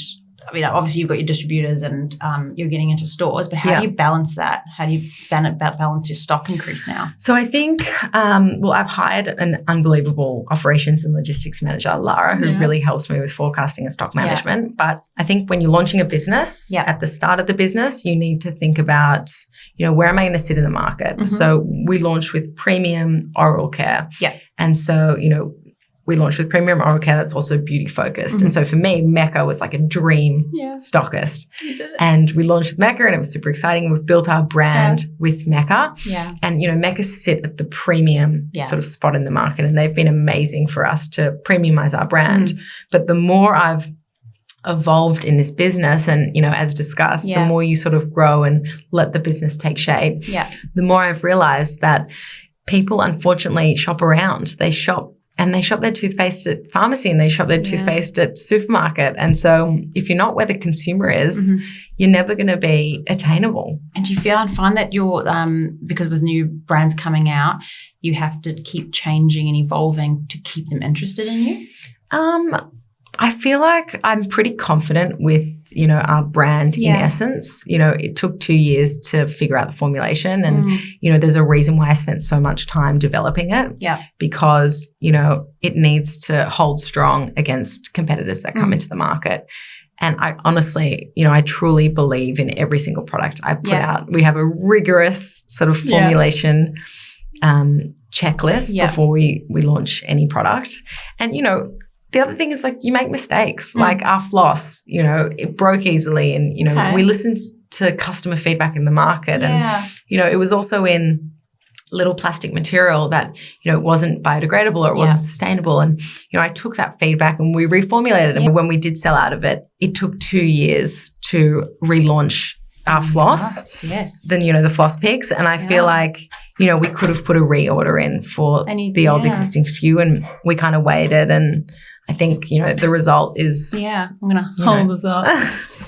I mean, obviously you've got your distributors and you're getting into stores, but how do you balance that? How do you balance your stock increase now? So I think, I've hired an unbelievable operations and logistics manager, Lara, who really helps me with forecasting and stock management. Yeah. But I think when you're launching a business, at the start of the business, you need to think about, where am I going to sit in the market? Mm-hmm. So we launched with premium oral care. Yeah. And so, we launched with premium oral care that's also beauty focused. And so for me, Mecca was like a dream stockist. And we launched with Mecca and it was super exciting. We've built our brand with Mecca. Yeah. And, Mecca sit at the premium sort of spot in the market, and they've been amazing for us to premiumize our brand. But the more I've evolved in this business and, as discussed, the more you sort of grow and let the business take shape, the more I've realized that people unfortunately shop around. They shop their toothpaste at pharmacy and they shop their toothpaste at supermarket. And so if you're not where the consumer is, you're never going to be attainable. And do you find that you're, because with new brands coming out, you have to keep changing and evolving to keep them interested in you? I feel like I'm pretty confident with, our brand in essence. It took 2 years to figure out the formulation and, there's a reason why I spent so much time developing it. Yeah. Because, it needs to hold strong against competitors that come into the market. And I honestly, I truly believe in every single product I put out. We have a rigorous sort of formulation checklist before we launch any product. And, the other thing is like you make mistakes. Like our floss, it broke easily and, we listened to customer feedback in the market and, it was also in little plastic material that, it wasn't biodegradable or it wasn't sustainable. And, I took that feedback and we reformulated it. And when we did sell out of it, it took 2 years to relaunch our floss, then, the floss picks. And I feel like, we could have put a reorder in for the old existing SKU and we kind of waited and I think, the result is... Yeah, I'm going to hold this up.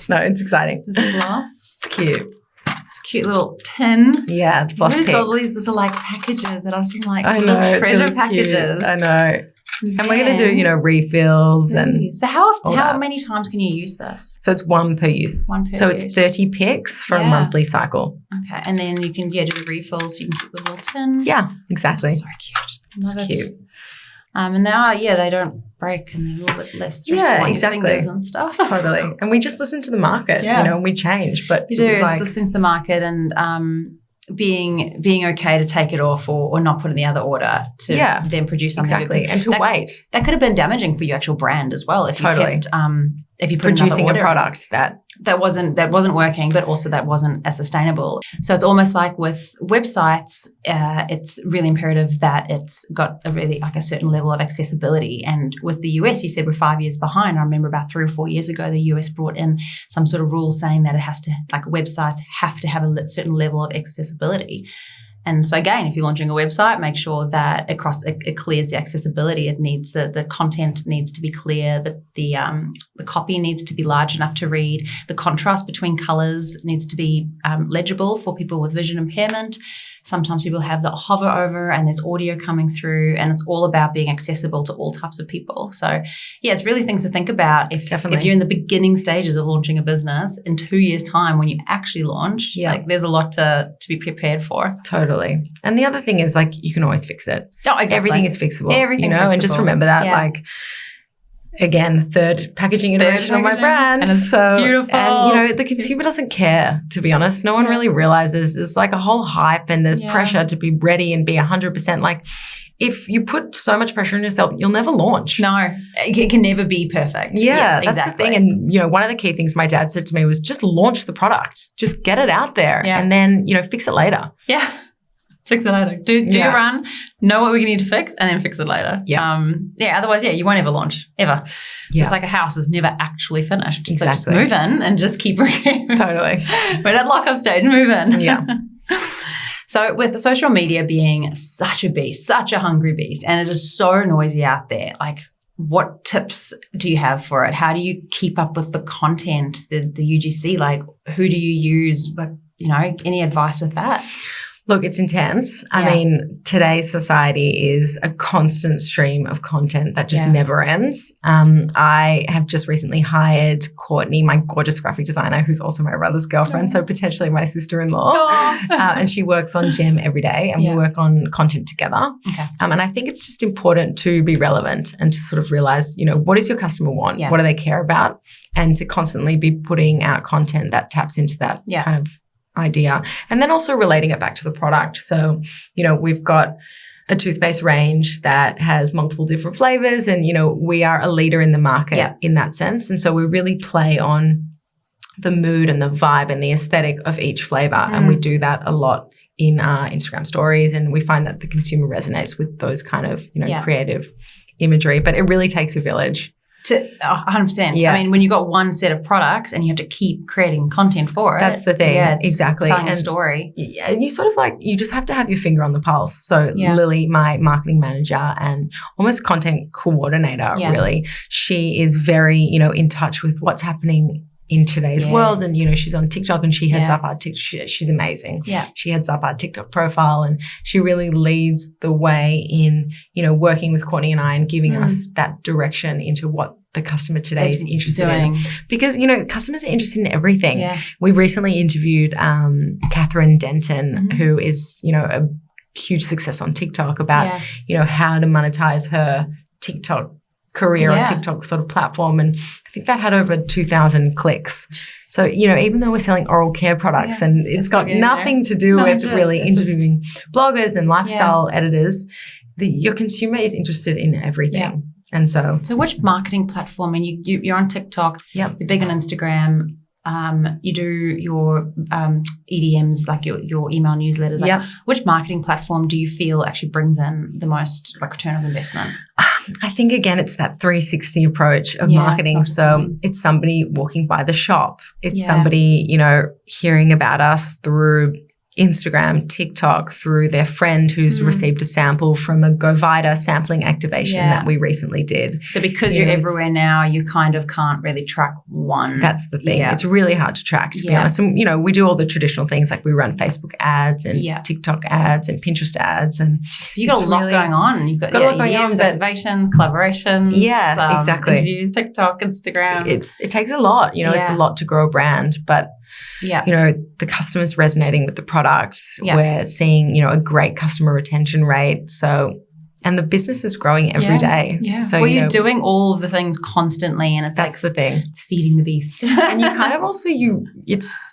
No, it's exciting. The floss. It's cute. It's a cute little tin. Yeah, it's floss picks. It's got all these little packages that I'm seeing I know, treasure really packages. Cute. I know. Yeah. And we're going to do, refills and... So how many times can you use this? So it's one per use. It's 30 picks for a monthly cycle. Okay. And then you can do the refills. You can keep the little tin. Yeah, exactly. So cute. It's cute. And now, they don't break and they're a little bit less stressful on your fingers and stuff. Totally. And we just listen to the market, and we change. But you do. It's listening to the market and being okay to take it off or not put in the other order to then produce something. Exactly. And to wait. That could have been damaging for your actual brand as well if you kept if you put producing a product that wasn't working, but also that wasn't as sustainable. So it's almost like with websites, it's really imperative that it's got a certain level of accessibility. And with the US, you said we're 5 years behind. I remember about 3 or 4 years ago, the US brought in some sort of rule saying that it has to, websites have to have a certain level of accessibility. And so again, if you're launching a website, make sure that it clears the accessibility. It needs the content needs to be clear. The copy needs to be large enough to read. The contrast between colors needs to be legible for people with vision impairment. Sometimes people have the hover over and there's audio coming through, and it's all about being accessible to all types of people. So it's really things to think about if you're in the beginning stages of launching a business in 2 years' time when you actually launch, there's a lot to be prepared for. Totally. And the other thing is you can always fix it. Oh, exactly. Everything is fixable. Everything's fixable. And just remember that again, third packaging iteration of my brand. And it's so beautiful. And, the consumer doesn't care, to be honest. No one really realizes there's a whole hype and there's pressure to be ready and be 100%. If you put so much pressure on yourself, you'll never launch. No, it can never be perfect. Yeah, that's the thing. And, one of the key things my dad said to me was just launch the product. Just get it out there and then, fix it later. Yeah. Fix it later. Do your run, know what we need to fix, and then fix it later. Yeah. Otherwise, you won't ever launch, ever. It's just like a house is never actually finished. Exactly. So just move in and just keep working. Totally. We're at lock-up stage, move in. Yeah. So with social media being such a beast, such a hungry beast, and it is so noisy out there, what tips do you have for it? How do you keep up with the content, the UGC? Who do you use? Any advice with that? Look, it's intense. I mean, today's society is a constant stream of content that just never ends. I have just recently hired Courtney, my gorgeous graphic designer, who's also my brother's girlfriend, so potentially my sister-in-law. And she works on Gem every day, and we work on content together. Okay. And I think it's just important to be relevant and to sort of realize, what does your customer want? What do they care about? And to constantly be putting out content that taps into that kind of idea, and then also relating it back to the product. So, we've got a toothpaste range that has multiple different flavors. And, we are a leader in the market in that sense. And so we really play on the mood and the vibe and the aesthetic of each flavor. And we do that a lot in our Instagram stories. And we find that the consumer resonates with those kind of, creative imagery. But it really takes a village. To 100%. Yeah. I mean, when you got one set of products and you have to keep creating content for it. That's the thing. Yeah, exactly. It's telling a story. Yeah, and you sort of you just have to have your finger on the pulse. So Lily, my marketing manager and almost content coordinator, really, she is very, in touch with what's happening in today's world. And, she's on TikTok and she heads up our TikTok. She's amazing. Yeah. She heads up our TikTok profile and she really leads the way in, working with Courtney and I and giving us that direction into what the customer today is interested in. Because, customers are interested in everything. Yeah. We recently interviewed Catherine Denton, who is, a huge success on TikTok about, how to monetize her TikTok career on TikTok sort of platform. And I think that had over 2,000 clicks. So, even though we're selling oral care products and it's got nothing to do with really interviewing bloggers and lifestyle editors, your consumer is interested in everything. Yeah. And so which marketing platform? And you're on TikTok, you're big on Instagram. You do your EDMs, like your email newsletters. Which marketing platform do you feel actually brings in the most return of investment? I think, again, it's that 360 approach of marketing. So it's somebody walking by the shop. It's somebody, hearing about us through Instagram, TikTok, through their friend who's received a sample from a Go Vita sampling activation that we recently did. So because you're everywhere now, you kind of can't really track one. That's the thing. Yeah. It's really hard to track, to be honest. And, we do all the traditional things, like we run Facebook ads and TikTok ads and Pinterest ads. And so you got a lot going on. You've got a lot going on. Activations, collaborations. Yeah, exactly. Interviews, TikTok, Instagram. It takes a lot. It's a lot to grow a brand. But the customer's resonating with the product. We're seeing, a great customer retention rate. So, and the business is growing every day. Yeah. So, you're doing all of the things constantly, and that's the thing. It's feeding the beast. And you kind of also, and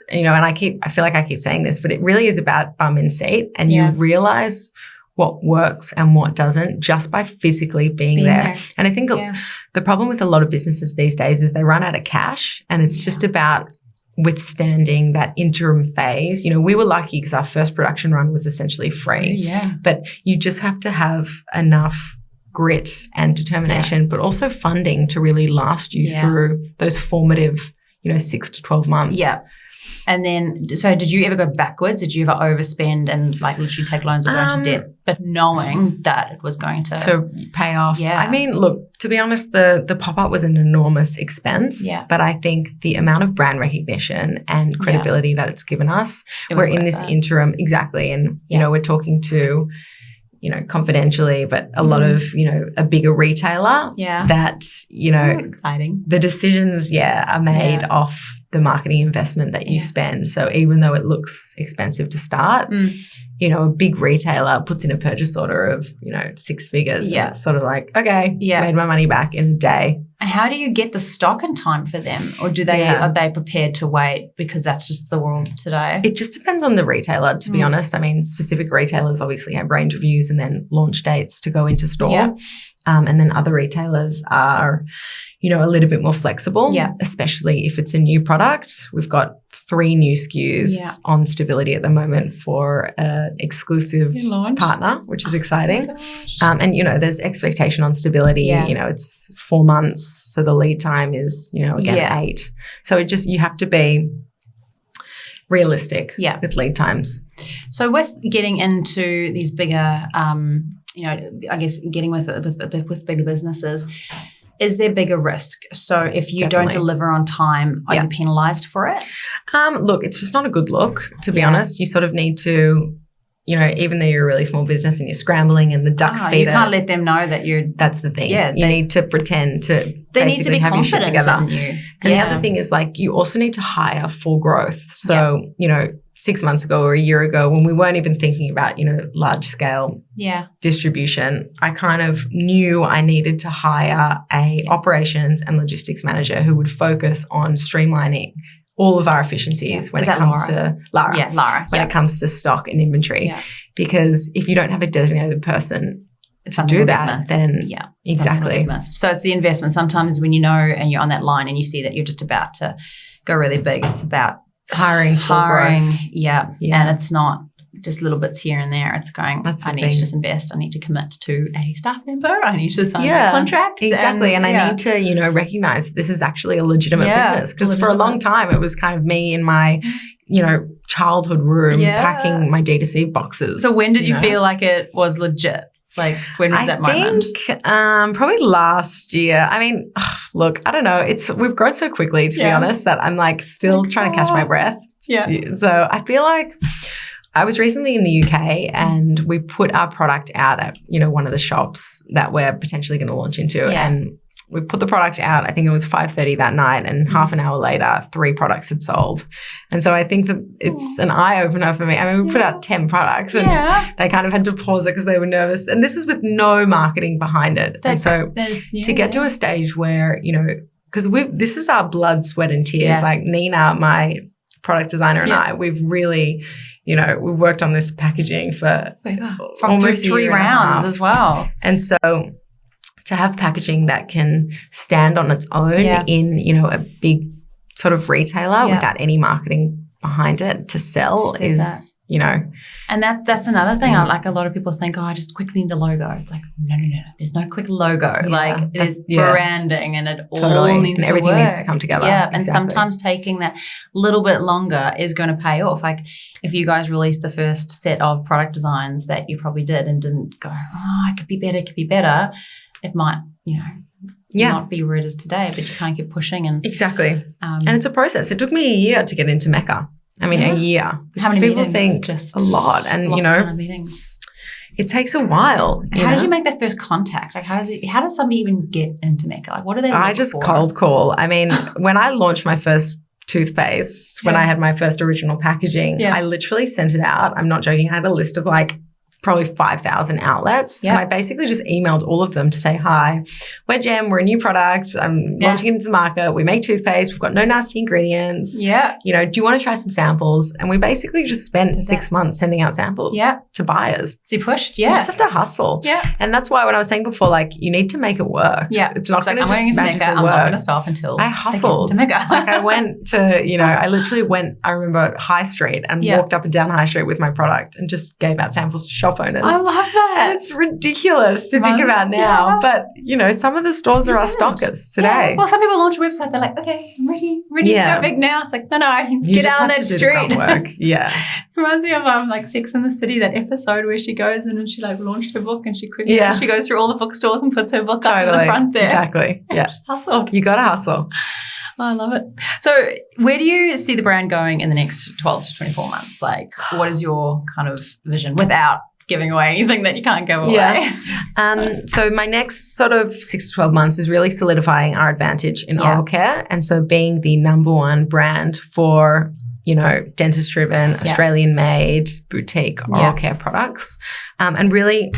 I feel like I keep saying this, but it really is about bum in seat, and you realize what works and what doesn't just by physically being there. And I think the problem with a lot of businesses these days is they run out of cash, and it's just about withstanding that interim phase. We were lucky because our first production run was essentially free. Yeah. But you just have to have enough grit and determination, but also funding to really last you through those formative, 6 to 12 months. Yeah. And then, so did you ever go backwards? Did you ever overspend and literally take loans or go into debt, but knowing that it was going to pay off? Yeah. I mean, look, to be honest, the pop-up was an enormous expense, but I think the amount of brand recognition and credibility that it's given us, we're in this interim, exactly. And, we're talking to, confidentially, but a lot of, a bigger retailer that, exciting. The decisions, are made off the marketing investment that you spend. So even though it looks expensive to start, a big retailer puts in a purchase order of, 6 figures. Yeah. It's sort of like, okay, made my money back in a day. And how do you get the stock in time for them? Or are they prepared to wait because that's just the world today? It just depends on the retailer, to be honest. I mean, specific retailers obviously have range reviews and then launch dates to go into store. Yeah. And then other retailers are, a little bit more flexible, especially if it's a new product. We've got 3 new SKUs on Stability at the moment for an exclusive partner, which is exciting. And, there's expectation on Stability. It's 4 months. So the lead time is, 8. So you have to be realistic with lead times. So with getting into these bigger, I guess getting with bigger businesses, is there bigger risk? So if you don't deliver on time, are you penalised for it? Look, it's just not a good look, to be honest. You sort of need to, even though you're a really small business and you're scrambling and the ducks feed you can't let them know that you're... That's the thing. Yeah, you need to pretend to they need to be have your shit together. In you. And the other thing is, you also need to hire for growth. So, 6 months ago or a year ago, when we weren't even thinking about, large scale distribution, I kind of knew I needed to hire a operations and logistics manager who would focus on streamlining all of our efficiencies when it comes to Lara. Yeah, Lara. When it comes to stock and inventory. Yeah. Because if you don't have a designated person to do that, then exactly. So it's the investment. Sometimes when you know and you're on that line and you see that you're just about to go really big, it's about hiring for growth. Yeah. And it's not just little bits here and there. It's going, I need to just invest. I need to commit to a staff member. I need to sign a contract. Exactly. And I need to, recognize that this is actually a legitimate business. Because for a long time, it was kind of me in my, childhood room packing my D2C boxes. So when did you feel like it was legit? Like, when was that moment? I think probably last year. I mean, look, I don't know. We've grown so quickly, to be honest, that I'm like still trying to catch my breath. Yeah. So I feel like I was recently in the UK and we put our product out at, one of the shops that we're potentially going to launch into. Yeah. And we put the product out, I think it was 5:30 that night, and half an hour later, 3 products had sold. And so I think that it's an eye-opener for me. I mean, we put out 10 products and they kind of had to pause it because they were nervous. And this is with no marketing behind it. And so to get to a stage where, because this is our blood, sweat and tears. Like Nina, my product designer, and I, we've really, we've worked on this packaging for almost 3 rounds as well. And so to have packaging that can stand on its own in, a big sort of retailer without any marketing behind it to sell is, And that's another thing. Like a lot of people think, I just quickly need a logo. It's like, no. There's no quick logo. Like it is branding and it all needs to everything work. needs to come together. Yeah. And sometimes taking that little bit longer is going to pay off. Like if you guys released the first set of product designs that you probably did and didn't go, it could be better. It might, not be where it is today, but you can't keep pushing. And exactly. And it's a process. It took me a year to get into Mecca. I mean, a year. How many people meetings? Think just a lot. And, kind of meetings. It takes a while. How did you make that first contact? Like, how does somebody even get into Mecca? Like, what do they look for? I just cold call. I mean, when I launched my first toothpaste, when I had my first original packaging, I literally sent it out. I'm not joking. I had a list of probably 5,000 outlets. And I basically just emailed all of them to say, hi, we're Gem, we're a new product. I'm launching into the market. We make toothpaste. We've got no nasty ingredients. Yeah. Do you want to try some samples? And we basically just spent 6 months sending out samples to buyers. So you pushed, You just have to hustle. Yeah. And that's why when I was saying before, you need to make it work. Yeah. It's not going to just magically Mecca. work. I'm not going to stop until I hustled. To Mecca. I went to, I literally went, I remember High Street and walked up and down High Street with my product and just gave out samples to shop owners. I love that. And it's ridiculous to think about now. But, some of the stores are our stockers today. Yeah. Well, some people launch a website. They're like, okay, I'm ready to go big now. It's like, no, get out on that street. Reminds me of Sex and the City, that episode where she goes in and she launched her book and she quickly she goes through all the bookstores and puts her book up in the front there. Exactly. Yeah. Hustled. You got to hustle. Oh, I love it. So where do you see the brand going in the next 12 to 24 months? What is your kind of vision without giving away anything that you can't give away? Yeah. So my next sort of 6 to 12 months is really solidifying our advantage in oral care. And so being the number one brand for, dentist-driven, Australian-made, boutique oral care products, and really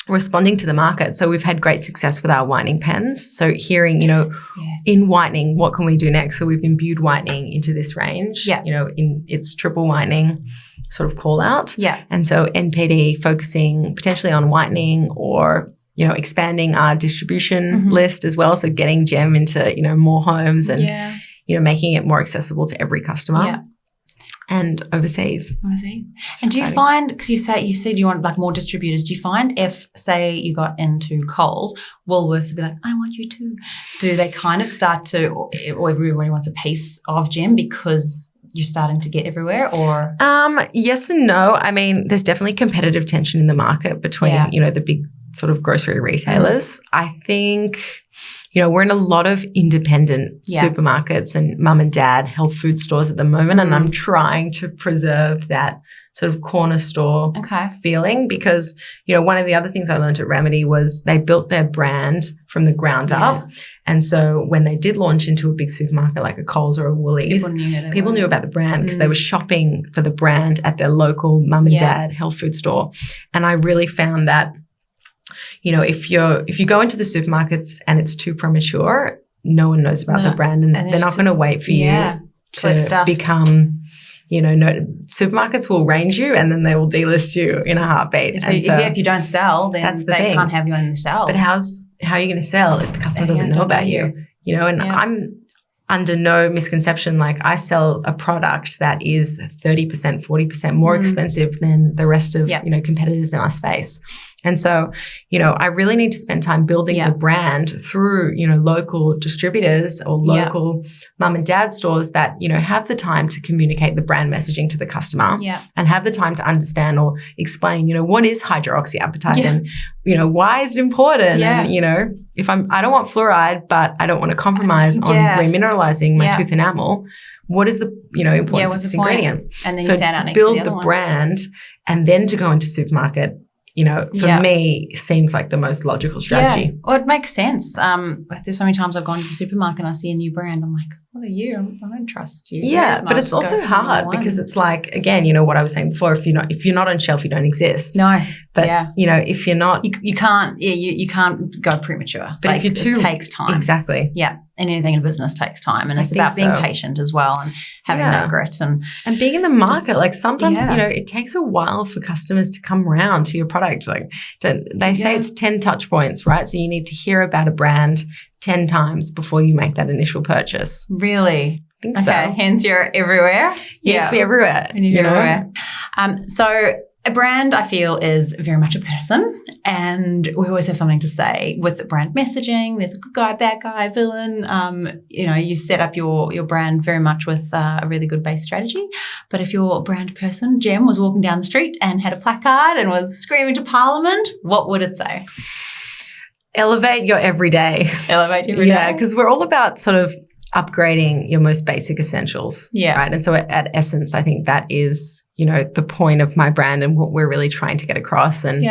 responding to the market. So we've had great success with our whitening pens. So hearing, in whitening, what can we do next? So we've imbued whitening into this range, in its triple whitening sort of call out. Yeah. And so NPD focusing potentially on whitening or, expanding our distribution list as well. So getting Gem into, more homes and, making it more accessible to every customer. Yeah. And overseas. And do you find, because you said you want more distributors, do you find if, say, you got into Coles, Woolworths would be like, I want you too. Do they kind of start to, or everybody wants a piece of Gem because you're starting to get everywhere, or? Yes and no. I mean, there's definitely competitive tension in the market between, the big sort of grocery retailers. I think, we're in a lot of independent supermarkets and mum and dad health food stores at the moment. And I'm trying to preserve that sort of corner store feeling because, one of the other things I learned at Remedy was they built their brand from the ground up. And so when they did launch into a big supermarket like a Coles or a Woolies, people knew about the brand because they were shopping for the brand at their local mum and dad health food store. And I really found that, if you go into the supermarkets and it's too premature, no one knows about the brand and they're not going to wait for you to become, supermarkets will range you and then they will delist you in a heartbeat. If you don't sell, then they can't have you on the shelves. But how are you going to sell if the customer doesn't know about you? I'm under no misconception, like I sell a product that is 30%, 40% more expensive than the rest of, competitors in our space. And so, I really need to spend time building the brand through, local distributors or local mum and dad stores that, have the time to communicate the brand messaging to the customer and have the time to understand or explain, what is hydroxyapatite and, why is it important? And, I don't want fluoride, but I don't want to compromise on remineralizing my tooth enamel. What is the, importance of this ingredient? And then you stand out next to build to the the brand and then to go into supermarket, for me, seems like the most logical strategy. Yeah, well, it makes sense. There's so many times I've gone to the supermarket and I see a new brand. I'm like, what are you? I don't trust you. Yeah, but it's also hard because it's like, again, what I was saying before, if you're not on shelf, you don't exist. No. But, if you're not. You can't go premature. But if you're too. It takes time. Exactly. Yeah. And anything in business takes time. And it's about being patient as well and having that grit. And being in the market. Like sometimes, it takes a while for customers to come around to your product. Like they say it's 10 touch points, right? So you need to hear about a brand 10 times before you make that initial purchase. Really? I think so. Okay, hence you're everywhere? Yes, we're everywhere. Everywhere. So a brand, I feel, is very much a person, and we always have something to say with the brand messaging. There's a good guy, bad guy, villain. You set up your brand very much with a really good base strategy. But if your brand person, Gem, was walking down the street and had a placard and was screaming to Parliament, what would it say? Elevate your everyday. Elevate your everyday. Yeah, because we're all about sort of upgrading your most basic essentials. Yeah. Right. And so at essence, I think that is, the point of my brand and what we're really trying to get across. And,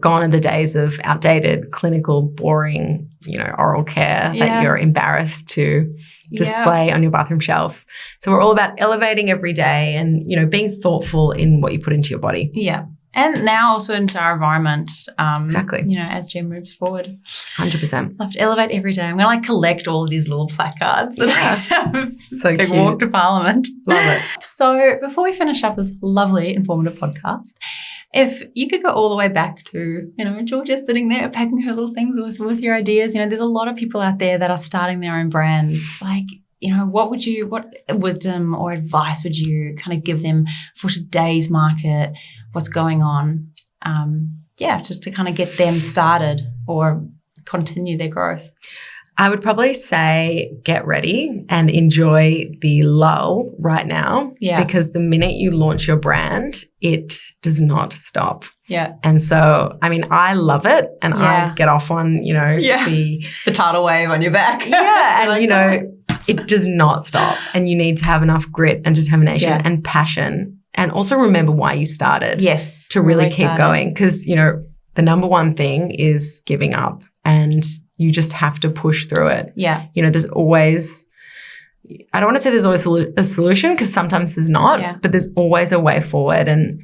gone are the days of outdated, clinical, boring, oral care that you're embarrassed to display on your bathroom shelf. So we're all about elevating every day and, being thoughtful in what you put into your body. Yeah. And now also into our environment. Exactly. As Gem moves forward. 100%. Love to elevate every day. I'm going to collect all of these little placards that I have. So big cute. Walk to Parliament. Love it. So before we finish up this lovely, informative podcast, if you could go all the way back to, Georgia sitting there packing her little things with your ideas, there's a lot of people out there that are starting their own brands. Like, what wisdom or advice would you kind of give them for today's market? What's going on? Just to kind of get them started or continue their growth. I would probably say get ready and enjoy the lull right now. Yeah. Because the minute you launch your brand, it does not stop. Yeah. And so, I love it and I get off on, the tidal wave on your back. Yeah. And, it does not stop. And you need to have enough grit and determination and passion. And also remember why you started. Yes. To really keep going. Because, the number one thing is giving up and you just have to push through it. Yeah. There's always, I don't want to say there's always a solution because sometimes there's not, but there's always a way forward. And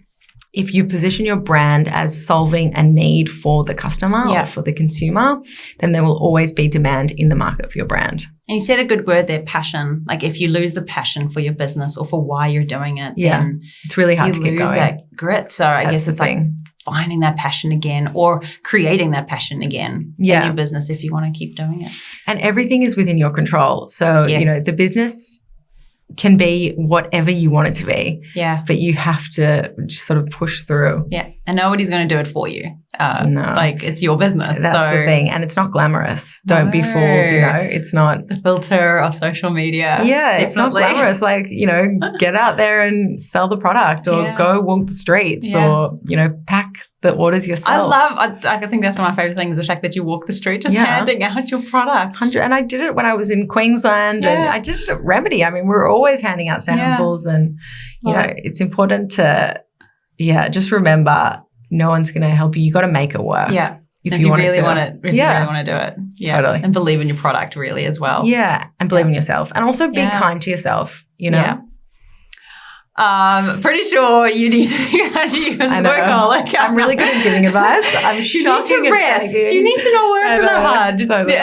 if you position your brand as solving a need for the customer or for the consumer, then there will always be demand in the market for your brand. And you said a good word there, passion. Like if you lose the passion for your business or for why you're doing it, then it's really hard to keep going. You lose that grit. So I guess it's like finding that passion again or creating that passion again in your business if you want to keep doing it. And everything is within your control. So, the business can be whatever you want it to be. Yeah. But you have to just sort of push through. Yeah. And nobody's going to do it for you. No. Like it's your business. That's the thing. And it's not glamorous. Don't be fooled, It's not. The filter of social media. Yeah. Definitely. It's not glamorous. Like, get out there and sell the product or go walk the streets or, pack the orders yourself. I think that's one of my favorite things, the fact that you walk the street just handing out your product. And I did it when I was in Queensland and I did it at Remedy. We're always handing out samples and, it's important to, just remember no one's going to help you. You got to make it work. Yeah. If you really want to do it. Yeah. Totally. And believe in your product really as well. Yeah. And believe in yourself. And also be kind to yourself, Yeah. Pretty sure you need to be kind to you as a workaholic. I'm really good at giving advice. I'm you need to rest. You need to not work so hard. Totally.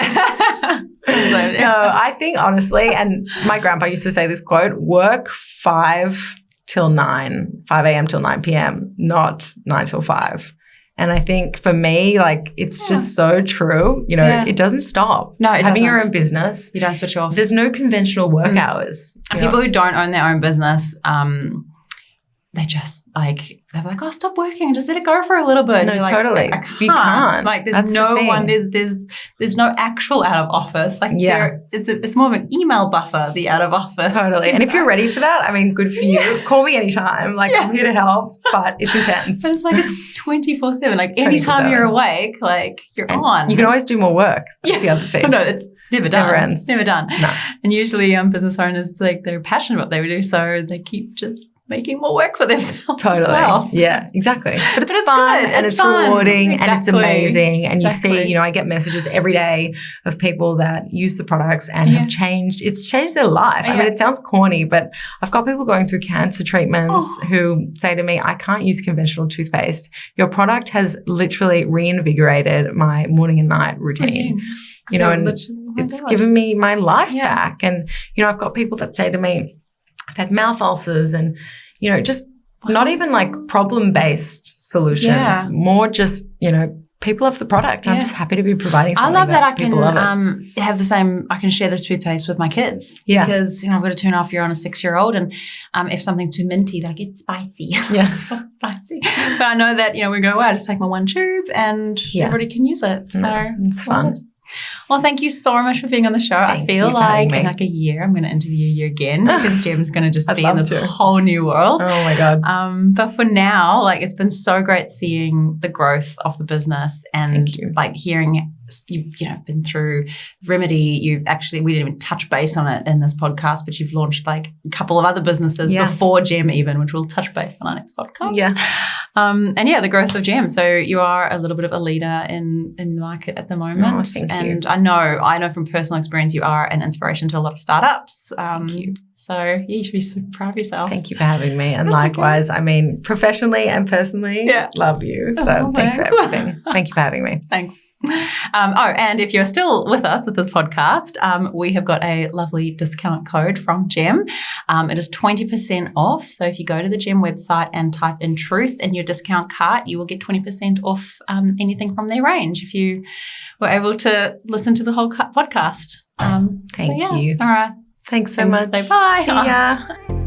No, I think honestly, and my grandpa used to say this quote, work 5 a.m. till 9 p.m., not 9 till 5. And I think for me, like, it's just so true. You know, it doesn't stop. No, it doesn't. Having your own business. You don't switch off. There's no conventional work hours. And people who don't own their own business, they just they're like, oh, stop working, just let it go for a little bit. No, like, totally. I can't. You can't. Like, there's That's no the one. There's no actual out of office. Like, it's more of an email buffer. The out of office. Totally. And if you're ready for that, I mean, good for you. Call me anytime. Like, I'm here to help. But it's intense. But it's like it's 24/7. Like, anytime you're awake, like, you're on. You can always do more work. That's the other thing. No, it's never done. Never ends. It's never done. No. And usually, business owners, like, they're passionate about what they do, so they keep just making more work for themselves. Totally. As well. Yeah, exactly. But it's fun good. And it's fun. rewarding and it's Exactly. amazing. And you see, you know, I get messages every day of people that use the products and have changed. It's changed their life. I mean, it sounds corny, but I've got people going through cancer treatments who say to me, I can't use conventional toothpaste. Your product has literally reinvigorated my morning and night routine. You know, and it's given me my life back. And, you know, I've got people that say to me, I've had mouth ulcers and, you know, just not even like problem-based solutions, more just, you know, people love the product. I'm just happy to be providing something. I love that I people can have the same, I can share this toothpaste with my kids. Yeah. Because, you know, I've got a 2.5-year-old and a 6-year-old, and if something's too minty, they get spicy. Yeah. Spicy. But I know that, you know, we go, I just take my one tube and everybody can use it. So it's fun. Well, thank you so much for being on the show. I feel like in like a year, I'm going to interview you again because Gem's going to just be in this whole new world. Oh my God. But for now, like, it's been so great seeing the growth of the business and like hearing you've, you know, been through Remedy. You've actually, we didn't even touch base on it in this podcast, but you've launched like a couple of other businesses before Gem even, which we'll touch base on our next podcast. Yeah. And the growth of Gem. So you are a little bit of a leader in the market at the moment. Oh, thank you. And I know from personal experience, you are an inspiration to a lot of startups. Thank you. So you should be super proud of yourself. Thank you for having me. And likewise, I mean, professionally and personally, love you. So thanks for everything. Thank you for having me. Thanks. And if you're still with us with this podcast, we have got a lovely discount code from Gem. It is 20% off. So if you go to the Gem website and type in truth in your discount cart, you will get 20% off anything from their range if you were able to listen to the whole podcast. Thank you. All right. Thanks so much. Say bye. See ya.